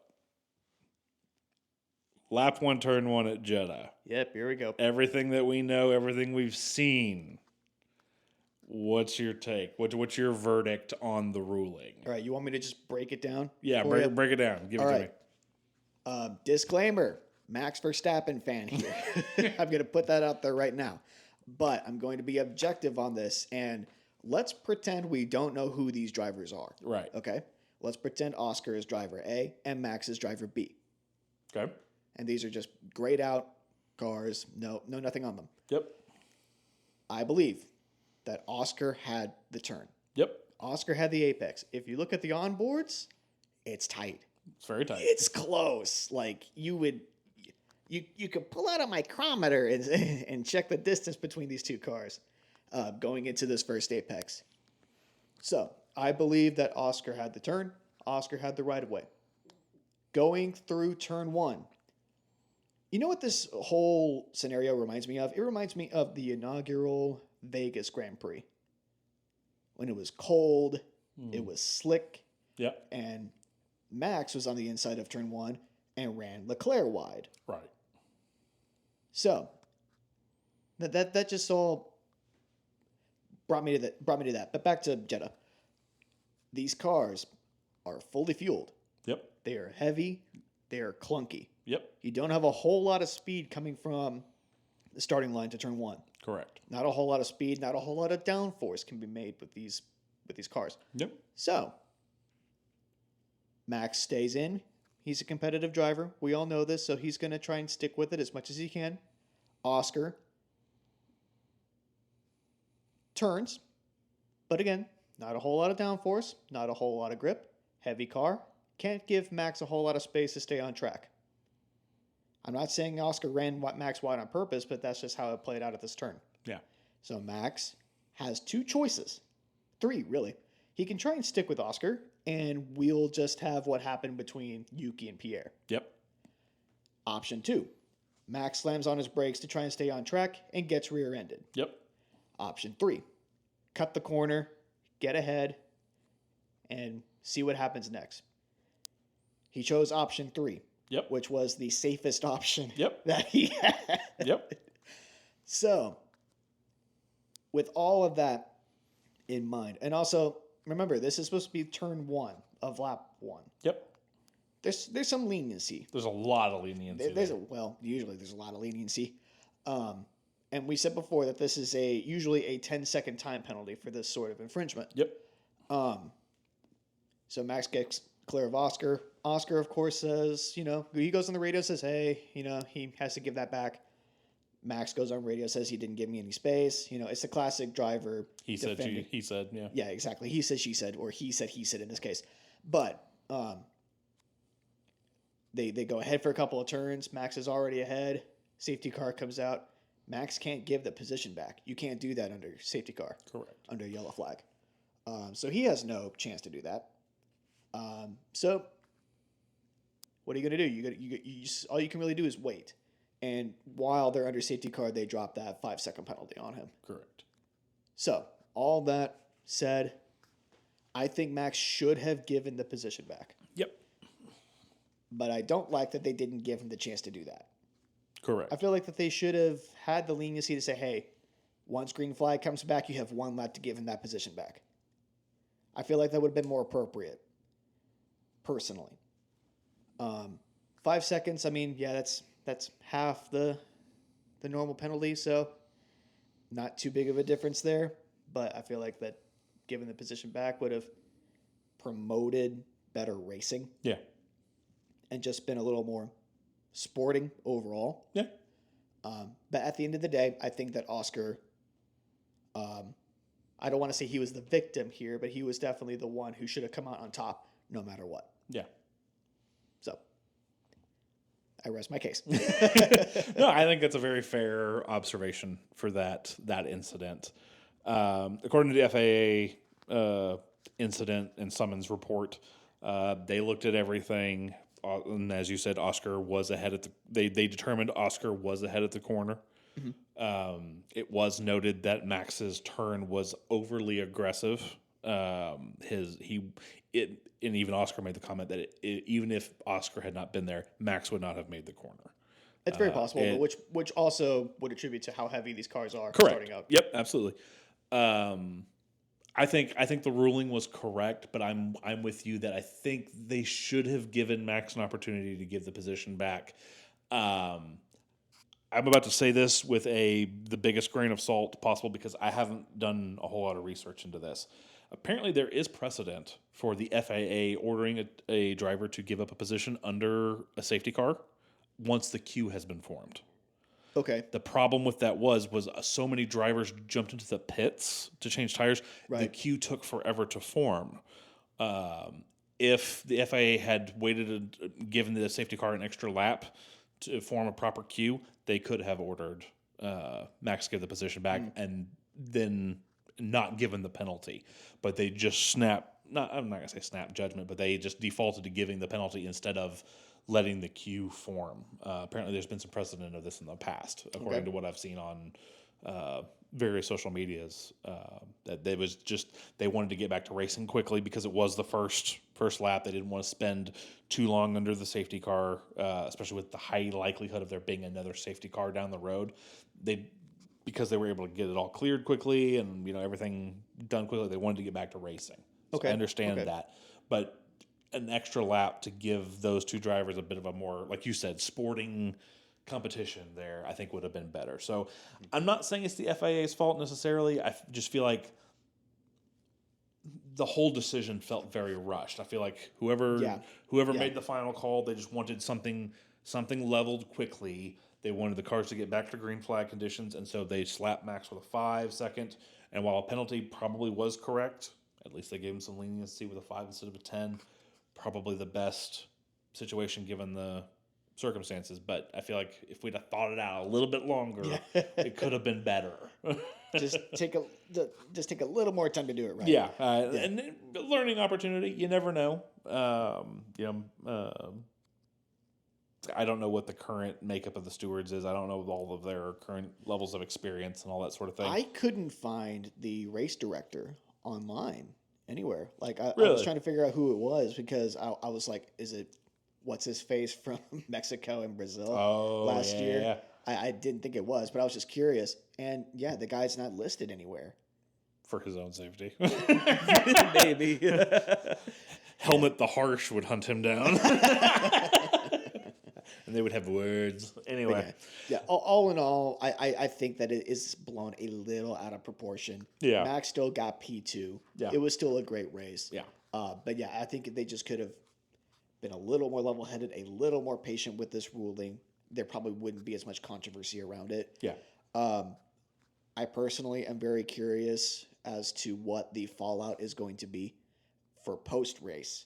lap 1, turn 1 at Jeddah. Yep, here we go. Everything that we know, everything we've seen. What's your take? What's your verdict on the ruling? All right, you want me to just break it down? Yeah, break it down. Give it to me. Disclaimer, Max Verstappen fan here. I'm going to put that out there right now. But I'm going to be objective on this, and let's pretend we don't know who these drivers are. Right. Okay? Let's pretend Oscar is driver A and Max is driver B. Okay. And these are just grayed out cars. No, nothing on them. Yep. I believe that Oscar had the turn. Yep. Oscar had the apex. If you look at the onboards, it's tight. It's very tight. It's close. Like you could pull out a micrometer and check the distance between these two cars going into this first apex. So I believe that Oscar had the turn. Oscar had the right of way. Going through turn 1. You know what this whole scenario reminds me of? It reminds me of the inaugural Vegas Grand Prix. When it was cold, it was slick. Yep. And Max was on the inside of turn 1 and ran Leclerc wide. Right. So that just all brought me to that. But back to Jeddah. These cars are fully fueled. Yep. They are heavy. They are clunky. Yep. You don't have a whole lot of speed coming from the starting line to turn 1. Correct. Not a whole lot of speed. Not a whole lot of downforce can be made with these cars. Yep. So Max stays in. He's a competitive driver. We all know this, so he's going to try and stick with it as much as he can. Oscar turns, but again, not a whole lot of downforce, not a whole lot of grip, heavy car, can't give Max a whole lot of space to stay on track. I'm not saying Oscar ran Max wide on purpose, but that's just how it played out at this turn. Yeah. So Max has 2 choices. 3, really. He can try and stick with Oscar, and we'll just have what happened between Yuki and Pierre. Yep. Option 2, Max slams on his brakes to try and stay on track and gets rear-ended. Yep. Option 3, cut the corner, get ahead, and see what happens next. He chose option 3. Yep. Which was the safest option Yep. that he had. Yep. So, with all of that in mind, and also remember, this is supposed to be turn 1 of lap 1. Yep. There's some leniency. There's a lot of leniency. Usually there's a lot of leniency. And we said before that this is usually a 10-second time penalty for this sort of infringement. Yep. So Max gets clear of Oscar. Oscar, of course, says, he goes on the radio, says, hey, he has to give that back. Max goes on radio, says he didn't give me any space. It's the classic driver. He said, yeah. Yeah, exactly. He said, she said, or he said in this case. But they go ahead for a couple of turns. Max is already ahead. Safety car comes out. Max can't give the position back. You can't do that under safety car. Correct. Under yellow flag. So he has no chance to do that. So what are you going to do? All you can really do is wait. And while they're under safety car, they drop that 5-second penalty on him. Correct. So all that said, I think Max should have given the position back. Yep. But I don't like that they didn't give him the chance to do that. Correct. I feel like that they should have had the leniency to say, hey, once green flag comes back, you have 1 lap to give him that position back. I feel like that would have been more appropriate, personally. 5 seconds, I mean, yeah, that's half the normal penalty, so not too big of a difference there. But I feel like that giving the position back would have promoted better racing. Yeah. And just been a little more sporting overall. Yeah. But at the end of the day, I think that Oscar, I don't want to say he was the victim here, but he was definitely the one who should have come out on top no matter what. Yeah. So I rest my case. No, I think that's a very fair observation for that incident. According to the FAA incident and summons report, they looked at everything, and as you said, Oscar was ahead at they determined Oscar was ahead at the corner. Mm-hmm. It was noted that Max's turn was overly aggressive. And even Oscar made the comment that even if Oscar had not been there, Max would not have made the corner. It's very possible, but which also would attribute to how heavy these cars are correct. Starting out. Yep, absolutely. I think the ruling was correct, but I'm with you that I think they should have given Max an opportunity to give the position back. I'm about to say this with the biggest grain of salt possible because I haven't done a whole lot of research into this. Apparently, there is precedent for the FAA ordering a driver to give up a position under a safety car once the queue has been formed. Okay. The problem with that was so many drivers jumped into the pits to change tires. Right. The queue took forever to form. If the FAA had waited and given the safety car an extra lap to form a proper queue, they could have ordered Max give the position back and then not given the penalty. But they just I'm not going to say snap judgment, but they just defaulted to giving the penalty instead of letting the queue form. Apparently there's been some precedent of this in the past, according to what I've seen on various social medias, that they wanted to get back to racing quickly because it was the first lap. They didn't want to spend too long under the safety car, especially with the high likelihood of there being another safety car down the road. Because they were able to get it all cleared quickly and everything done quickly, they wanted to get back to racing. So I understand that, but an extra lap to give those two drivers a bit of a more, like you said, sporting competition there, I think would have been better. So I'm not saying it's the FIA's fault necessarily. I just feel like the whole decision felt very rushed. I feel like whoever made the final call, they just wanted something leveled quickly. They wanted the cars to get back to green flag conditions, and so they slapped Max with a 5 second, And while a penalty probably was correct, at least they gave him some leniency with a 5 instead of a 10. Probably the best situation given the circumstances. But I feel like if we'd have thought it out a little bit longer, it could have been better. just take a little more time to do it right. Yeah, and learning opportunity. You never know. I don't know what the current makeup of the stewards is. I don't know all of their current levels of experience and all that sort of thing. I couldn't find the race director online anywhere. Like I Really? was trying to figure out who it was because I was like, is it what's his face from Mexico and Brazil last year? Yeah. I didn't think it was, but I was just curious. And yeah, the guy's not listed anywhere. For his own safety. Maybe. Helmet the Harsh would hunt him down. And they would have words. Anyway. Yeah. All in all, I think that it is blown a little out of proportion. Yeah. Max still got P2. Yeah. It was still a great race. Yeah. But yeah, I think they just could have been a little more level-headed, a little more patient with this ruling. There probably wouldn't be as much controversy around it. Yeah. I personally am very curious as to what the fallout is going to be for post-race.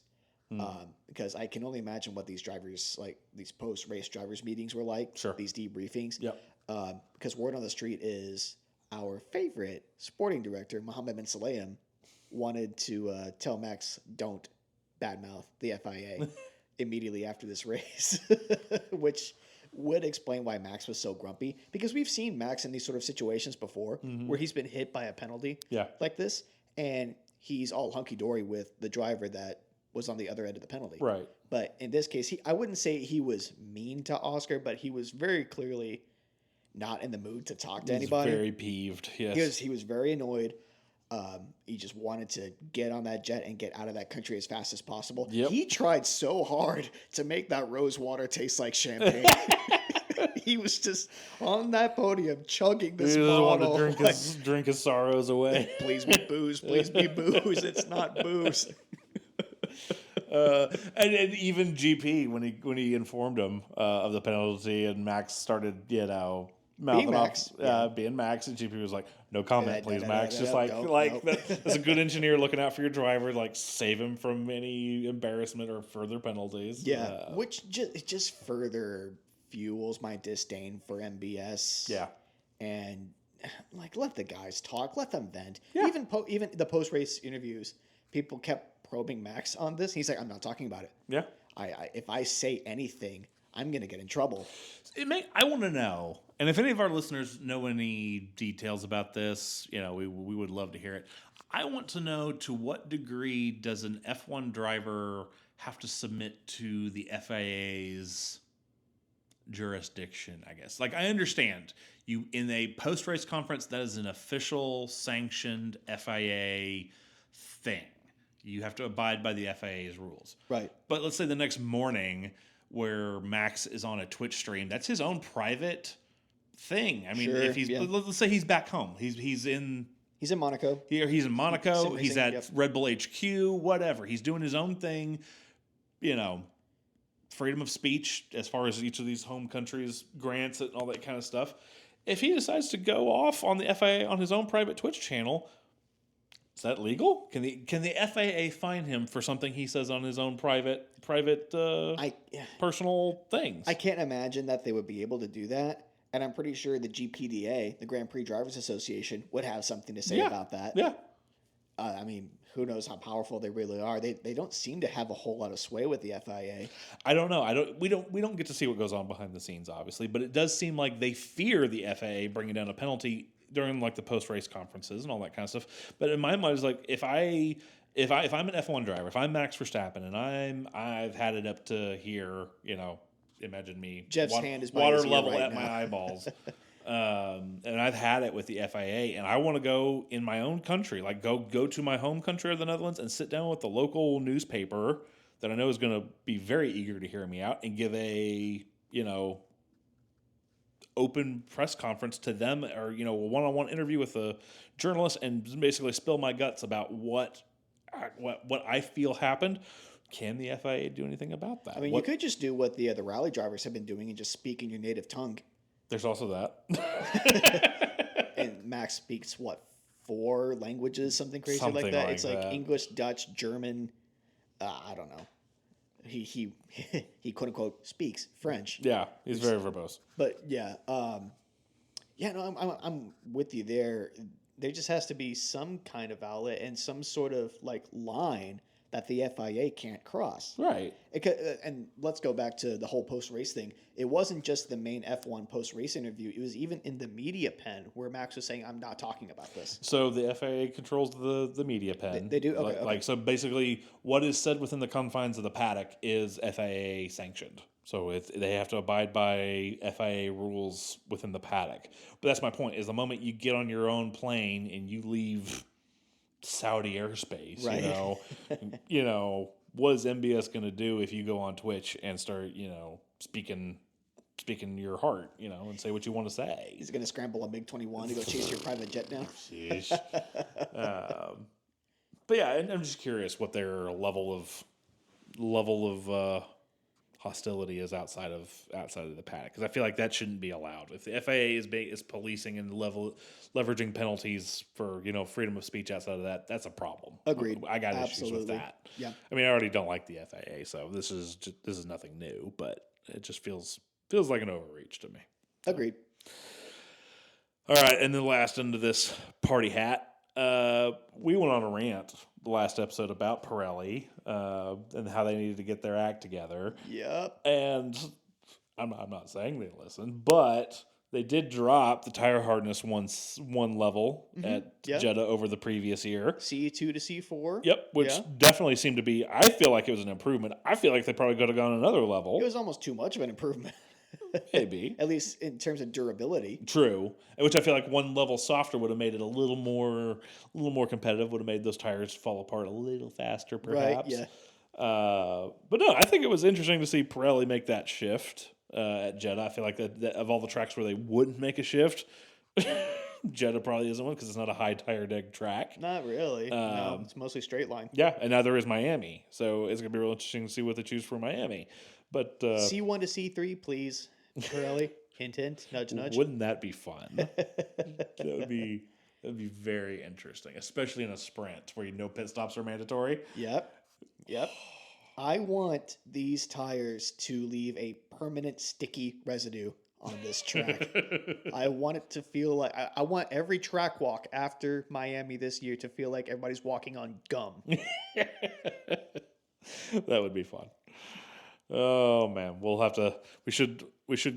Because I can only imagine what these drivers, like these post-race drivers meetings were like, Sure. These debriefings. Yep. Because word on the street is our favorite sporting director, Mohammed bin Sulayem, wanted to tell Max, don't badmouth the FIA immediately after this race, which would explain why Max was so grumpy. Because we've seen Max in these sort of situations before where he's been hit by a penalty like this, and he's all hunky-dory with the driver that was on the other end of the penalty. Right. But in this case, I wouldn't say he was mean to Oscar, but he was very clearly not in the mood to talk to anybody. Very peeved. Yes. He was very annoyed. He just wanted to get on that jet and get out of that country as fast as possible. Yep. He tried so hard to make that rose water taste like champagne. He was just on that podium chugging this bottle. He just wanted to drink his sorrows away. Please be booze. Please be booze. It's not booze. And even GP when he informed him of the penalty, and Max started mouthing off, being Max, and GP was like, "No comment, please, Max." Just that's a good engineer looking out for your driver, like save him from any embarrassment or further penalties. Yeah, which just further fuels my disdain for MBS. Yeah, and like let the guys talk, let them vent. Yeah. Even the post race interviews, people kept probing Max on this. He's like, I'm not talking about it. Yeah. If I say anything, I'm going to get in trouble. I want to know, and if any of our listeners know any details about this, we would love to hear it. I want to know, to what degree does an F1 driver have to submit to the FIA's jurisdiction, I guess. Like, I understand you in a post-race conference, that is an official sanctioned FIA thing. You have to abide by the FIA's rules. Right. But let's say the next morning where Max is on a Twitch stream, that's his own private thing. I mean, if he's let's say he's back home. He's in Monaco. He's in Monaco. He's at Red Bull HQ, whatever. He's doing his own thing, freedom of speech as far as each of these home countries grants it and all that kind of stuff. If he decides to go off on the FIA on his own private Twitch channel, is that legal? Can the FAA fine him for something he says on his own private personal things? I can't imagine that they would be able to do that. And I'm pretty sure the GPDA, the Grand Prix Drivers Association, would have something to say about that. Yeah. I mean, who knows how powerful they really are? They don't seem to have a whole lot of sway with the FIA. I don't know. We don't get to see what goes on behind the scenes, obviously, but it does seem like they fear the FAA bringing down a penalty during like the post-race conferences and all that kind of stuff. But in my mind, it's like if I'm an F1 driver, if I'm Max Verstappen and I've had it up to here, imagine me, Jeff's hand is by water his ear level right at now. my eyeballs, and I've had it with the FIA, and I want to go in my own country, like go to my home country of the Netherlands and sit down with the local newspaper that I know is going to be very eager to hear me out and give a open press conference to them, or a one-on-one interview with a journalist, and basically spill my guts about what I feel happened. Can the FIA do anything about that? I mean, you could just do what the rally drivers have been doing and just speak in your native tongue. There's also that. And Max speaks, 4 4 languages, something crazy Something like that. like It's like that. English, Dutch, German. I don't know. He he quote unquote speaks French. Yeah, he's very verbose. But yeah, yeah, no, I'm with you there. There just has to be some kind of outlet and some sort of like line that the FIA can't cross. Right. And let's go back to the whole post race thing. It wasn't just the main F1 post race interview. It was even in the media pen where Max was saying, "I'm not talking about this." So the FAA controls the media pen. They do? Okay, okay. Like so, basically, what is said within the confines of the paddock is FAA sanctioned. So they have to abide by FIA rules within the paddock. But that's my point: is the moment you get on your own plane and you leave Saudi airspace, Right. what is MBS going to do if you go on Twitch and start, speaking your heart, and say what you want to say? He's going to scramble a MiG-21 to go chase your private jet down. Sheesh. But yeah, and I'm just curious what their level of hostility is outside of the paddock, because I feel like that shouldn't be allowed. If the FAA is policing and leveraging penalties for freedom of speech outside of that, that's a problem. Agreed. I got issues with Absolutely. that. Yeah. I mean, I already don't like the FAA, so this is nothing new, but it just feels like an overreach to me. Agreed. All right, and then last into this party hat, we went on a rant the last episode about Pirelli and how they needed to get their act together. Yep. And I'm not saying they listened, but they did drop the tire hardness one level at Jeddah over the previous year. C2 to C4. Yep, which definitely seemed to be, I feel like it was an improvement. I feel like they probably could have gone another level. It was almost too much of an improvement. Maybe. At least in terms of durability. True. Which I feel like one level softer would have made it a little more competitive, would have made those tires fall apart a little faster, perhaps. Right, yeah. But no, I think it was interesting to see Pirelli make that shift at Jeddah. I feel like that of all the tracks where they wouldn't make a shift, Jeddah probably isn't one because it's not a high tire deg track. Not really. No, it's mostly straight line. Yeah, and neither is Miami. So it's going to be real interesting to see what they choose for Miami. But C1 to C3, please, Pirelli. Hint, hint, nudge, nudge. Wouldn't that be fun? That'd be very interesting, especially in a sprint where pit stops are mandatory. Yep. I want these tires to leave a permanent sticky residue on this track. I want it to feel like I want every track walk after Miami this year to feel like everybody's walking on gum. That would be fun. Oh man, we should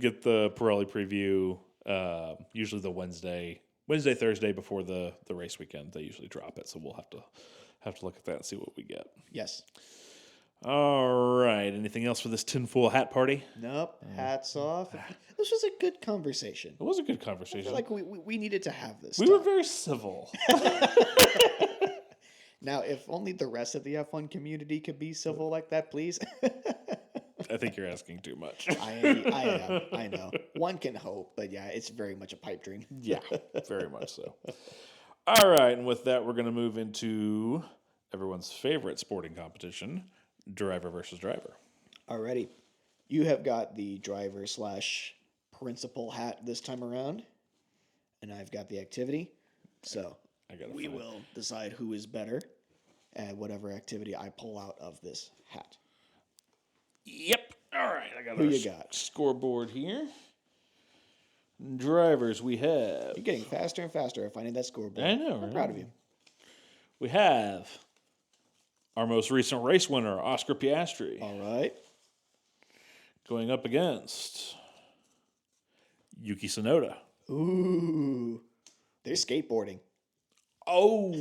get the Pirelli preview usually the Wednesday, Thursday before the race weekend. They usually drop it, so we'll have to look at that and see what we get. Yes. All right. Anything else for this tinfoil hat party? Nope. Hats off. This was a good conversation. It was a good I conversation. feel like we needed to have this. We were very civil. Now, if only the rest of the F1 community could be civil like that, please. I think you're asking too much. I know. One can hope, but yeah, it's very much a pipe dream. Yeah, very much so. All right, and with that, we're going to move into everyone's favorite sporting competition, driver versus driver. Alrighty. You have got the driver / principal hat this time around, and I've got the activity. So we will decide who is better at whatever activity I pull out of this hat. Yep. All right, I got Who you got? Scoreboard here. Drivers, we have. You're getting faster and faster at finding that scoreboard. I know. I'm right? proud of you. We have our most recent race winner, Oscar Piastri, All right. going up against Yuki Tsunoda. Ooh. They're skateboarding. Oh.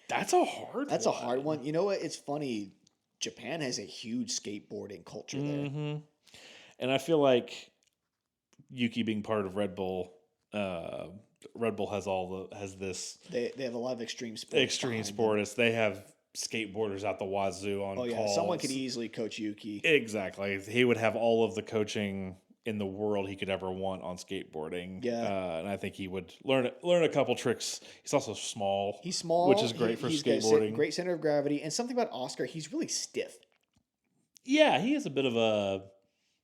That's a hard That's a hard one. You know what? It's funny. Japan has a huge skateboarding culture there. And I feel like Yuki being part of Red Bull has this They have a lot of extreme sports. extreme sportists. They have skateboarders out the wazoo on calls. Someone could easily coach Yuki. Exactly. He would have all of the coaching in the world he could ever want on skateboarding. Yeah. And I think he would learn a couple tricks. He's also small. He's small, which is great for he's got skateboarding. Great center of gravity, and something about Oscar, he's really stiff. Yeah, he has a bit of a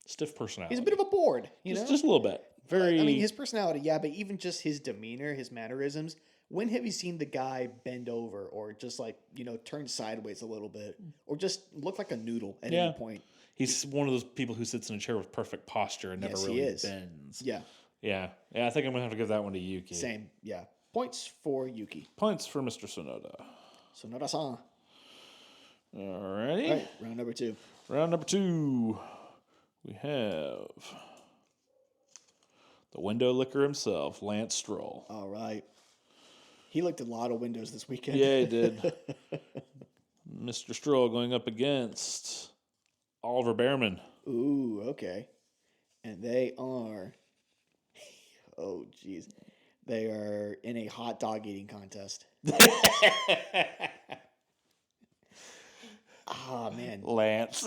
stiff personality. He's a bit of a board, you know. Just a little bit. Very. I mean, his personality, yeah, but even just his demeanor, his mannerisms. When have you seen the guy bend over or just like, turn sideways a little bit or just look like a noodle at any point? He's one of those people who sits in a chair with perfect posture and never really bends. Yeah. Yeah. I think I'm going to have to give that one to Yuki. Same. Yeah. Points for Yuki. Points for Mr. Sonoda. Sonoda-san. All right. All right. Round number 2. Round number 2. We have the window licker himself, Lance Stroll. All right. He licked a lot of windows this weekend. Yeah, he did. Mr. Stroll going up against Oliver Behrman. Ooh, okay. And they are, oh, jeez. They are in a hot dog eating contest. Oh, man. Lance.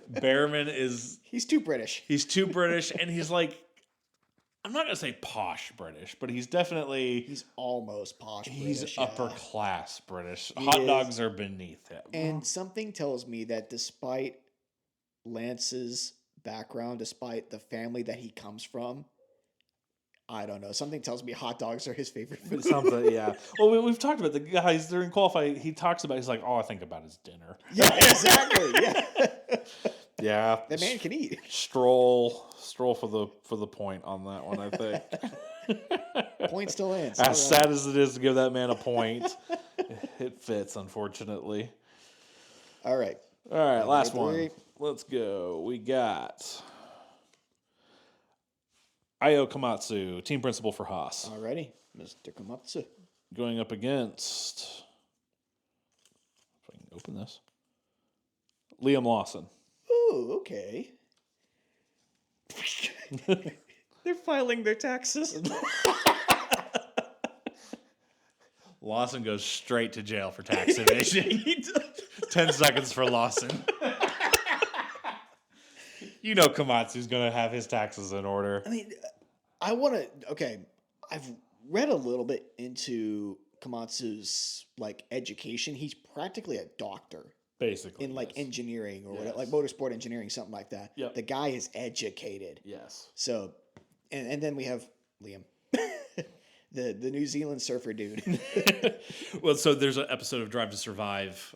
Behrman is... He's too British. He's too British, and he's like... I'm not going to say posh British, but he's definitely... He's almost posh British. He's upper class British. Hot dogs are beneath him. And something tells me that despite Lance's background, despite the family that he comes from, I don't know. Something tells me hot dogs are his favorite food. Something, yeah. Well, we've talked about the guys during qualifying. He talks about, he's like, all I think about is dinner. Yeah, exactly. Yeah. Yeah. That man can eat. Stroll for the point on that one, I think. Points to Lance. As sad as it is to give that man a point, it fits, unfortunately. All right. All right, last one. Let's go. We got Ayo Komatsu, team principal for Haas. All righty. Mr. Komatsu. Going up against, if I can open this, Liam Lawson. Ooh, okay. They're filing their taxes. Lawson goes straight to jail for tax evasion. 10 seconds for Lawson. You know Komatsu's going to have his taxes in order. I mean, I want to... Okay, I've read a little bit into Komatsu's, education. He's practically a doctor. Basically. In, engineering or whatever, like motorsport engineering, something like that. Yep. The guy is educated. Yes. So, and then we have Liam. the New Zealand surfer dude. Well, so there's an episode of Drive to Survive,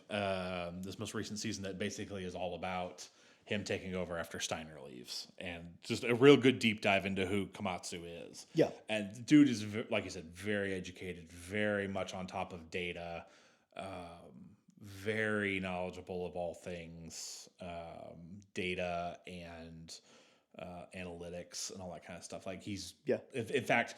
this most recent season, that basically is all about him taking over after Steiner leaves, and just a real good deep dive into who Komatsu is. Yeah. And the dude is, like you said, very educated, very much on top of data, very knowledgeable of all things, data and analytics and all that kind of stuff. Like he's, in fact,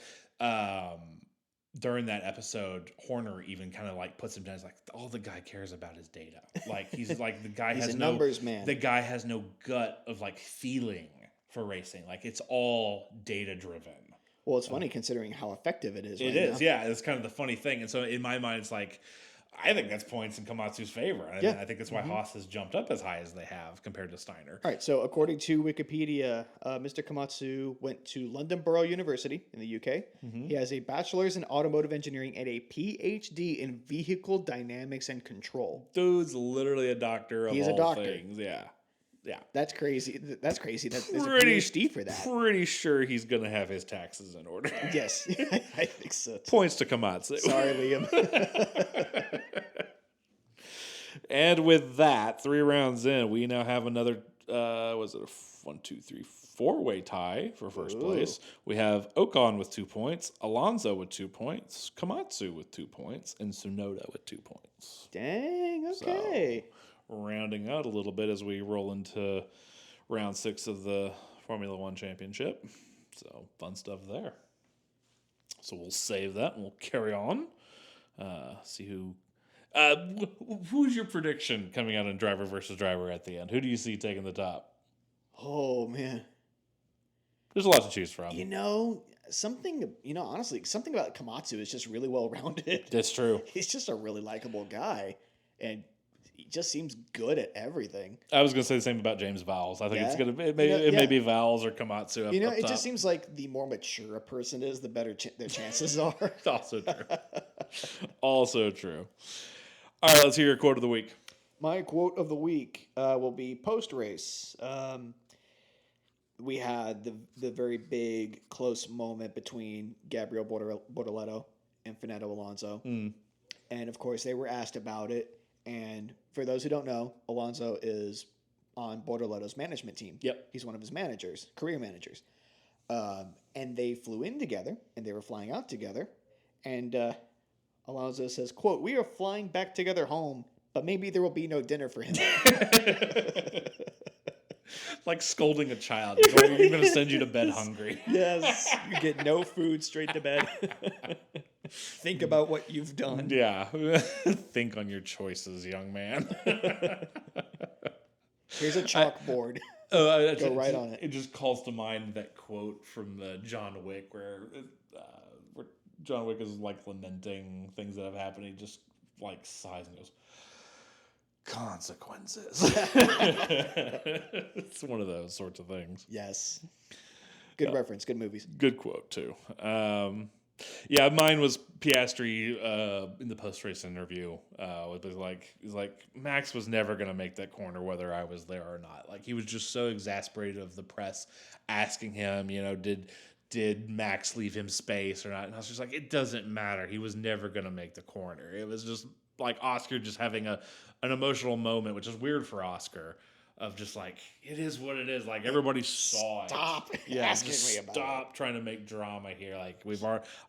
during that episode, Horner even kind of puts him down. He's like, all the guy cares about is data. Like he's like the guy he's has a no numbers man. The guy has no gut of feeling for racing. Like it's all data driven. Well, it's funny considering how effective it is. It is, yeah. It's kind of the funny thing. And so in my mind, it's like, I think that's points in Komatsu's favor. I think that's why Haas has jumped up as high as they have compared to Steiner. All right, so according to Wikipedia, Mr. Komatsu went to London Borough University in the UK. Mm-hmm. He has a bachelor's in automotive engineering and a PhD in vehicle dynamics and control. Dude's literally a doctor of all things. Yeah. Yeah. That's crazy. That's crazy. There's a PhD for that. Pretty sure he's going to have his taxes in order. Yes, I think so. Points to Komatsu. Sorry, Liam. And with that, 3 rounds in, we now have another, was it a 4-way tie for first place. We have Ocon with 2 points, Alonso with 2 points, Komatsu with 2 points, and Tsunoda with 2 points. Dang, okay. So, rounding out a little bit as we roll into round 6 of the Formula One Championship. So, fun stuff there. So, we'll save that and we'll carry on. See who... who's your prediction coming out in driver versus driver at the end? Who do you see taking the top? Oh, man. There's a lot to choose from. Honestly, something about Komatsu is just really well-rounded. That's true. He's just a really likable guy, and he just seems good at everything. I was going to say the same about James Vowles. I think it's going to be, it may be Vowles or Komatsu up it top. just seems like the more mature a person is, the better their chances are. Also true. Also true. All right, let's hear your quote of the week. My quote of the week will be post-race. we had the very big close moment between Gabriel Bortoleto and Fernando Alonso. And of course, they were asked about it. And for those who don't know, Alonso is on Bortoleto's management team. Yep. He's one of his managers, career managers. And they flew in together, and they were flying out together. And Alonso says, quote, "We are flying back together home, but maybe there will be no dinner for him." Like scolding a child. You're going to send you to bed hungry. Yes. You get no food, straight to bed. Think about what you've done. Yeah. Think on your choices, young man. Here's a chalkboard. Go right on it. It just calls to mind that quote from John Wick where John Wick is like lamenting things that have happened. He just like sighs and goes, "Consequences." It's one of those sorts of things. Yes. Good reference. Good movies. Good quote, too. Yeah, mine was Piastri in the post-race interview. He's like, Max was never going to make that corner whether I was there or not. Like, he was just so exasperated of the press asking him, did Max leave him space or not? And I was just like, it doesn't matter. He was never going to make the corner. It was just like Oscar just having an emotional moment, which is weird for Oscar, of just like, it is what it is. Like, everybody saw it. Stop asking me about it. Stop trying to make drama here. Like,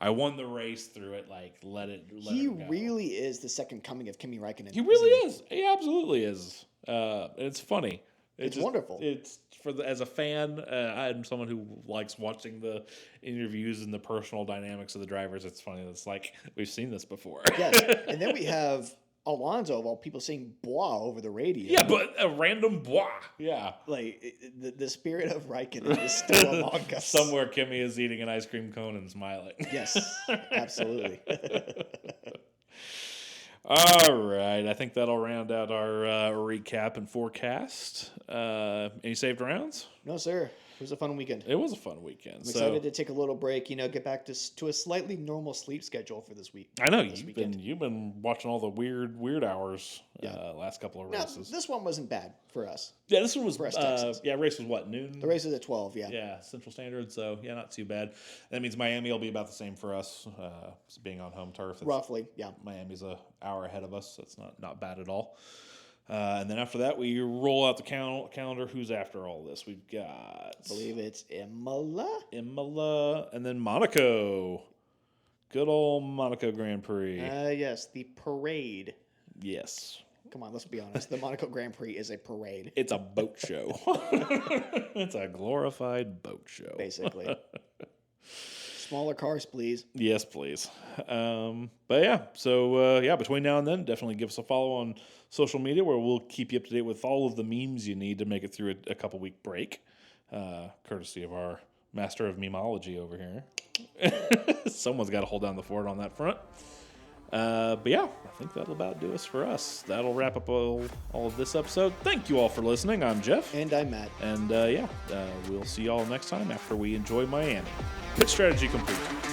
I won the race through it. Like, let it go. He really is the second coming of Kimi Räikkönen. He really is. He absolutely is. It's funny. It's wonderful. It's as a fan, I'm someone who likes watching the interviews and the personal dynamics of the drivers. It's funny. It's like, we've seen this before. Yes. And then we have Alonso, of all people, saying "bois" over the radio. Yeah, but a random "bois." Yeah. Like, the spirit of Räikkönen is still among us. Somewhere Kimi is eating an ice cream cone and smiling. Yes, absolutely. All right. I think that'll round out our recap and forecast. Any saved rounds? No, sir. It was a fun weekend. It was a fun weekend. I'm excited to take a little break, get back to a slightly normal sleep schedule for this week. I know you've been watching all the weird hours last couple of races. No, this one wasn't bad for us. Yeah, this one was Texas. race was what, noon? The race is at 12, yeah. Yeah, Central Standard, so yeah, not too bad. That means Miami will be about the same for us, being on home turf. Roughly, yeah. Miami's an hour ahead of us. That's not bad at all. And then after that, we roll out the calendar. Who's after all this? We've got... I believe it's Imola, and then Monaco. Good old Monaco Grand Prix. Yes, the parade. Yes. Come on, let's be honest. The Monaco Grand Prix is a parade. It's a boat show. It's a glorified boat show. Basically. Smaller cars, please. Yes, please. But yeah, so between now and then, definitely give us a follow on social media where we'll keep you up to date with all of the memes you need to make it through a couple week break, courtesy of our master of memology over here. Someone's got to hold down the fort on that front. But yeah, I think that'll about do us for us. That'll wrap up all of this episode. Thank you all for listening. I'm Jeff. And I'm Matt. And we'll see y'all next time after we enjoy Miami. Pit strategy complete.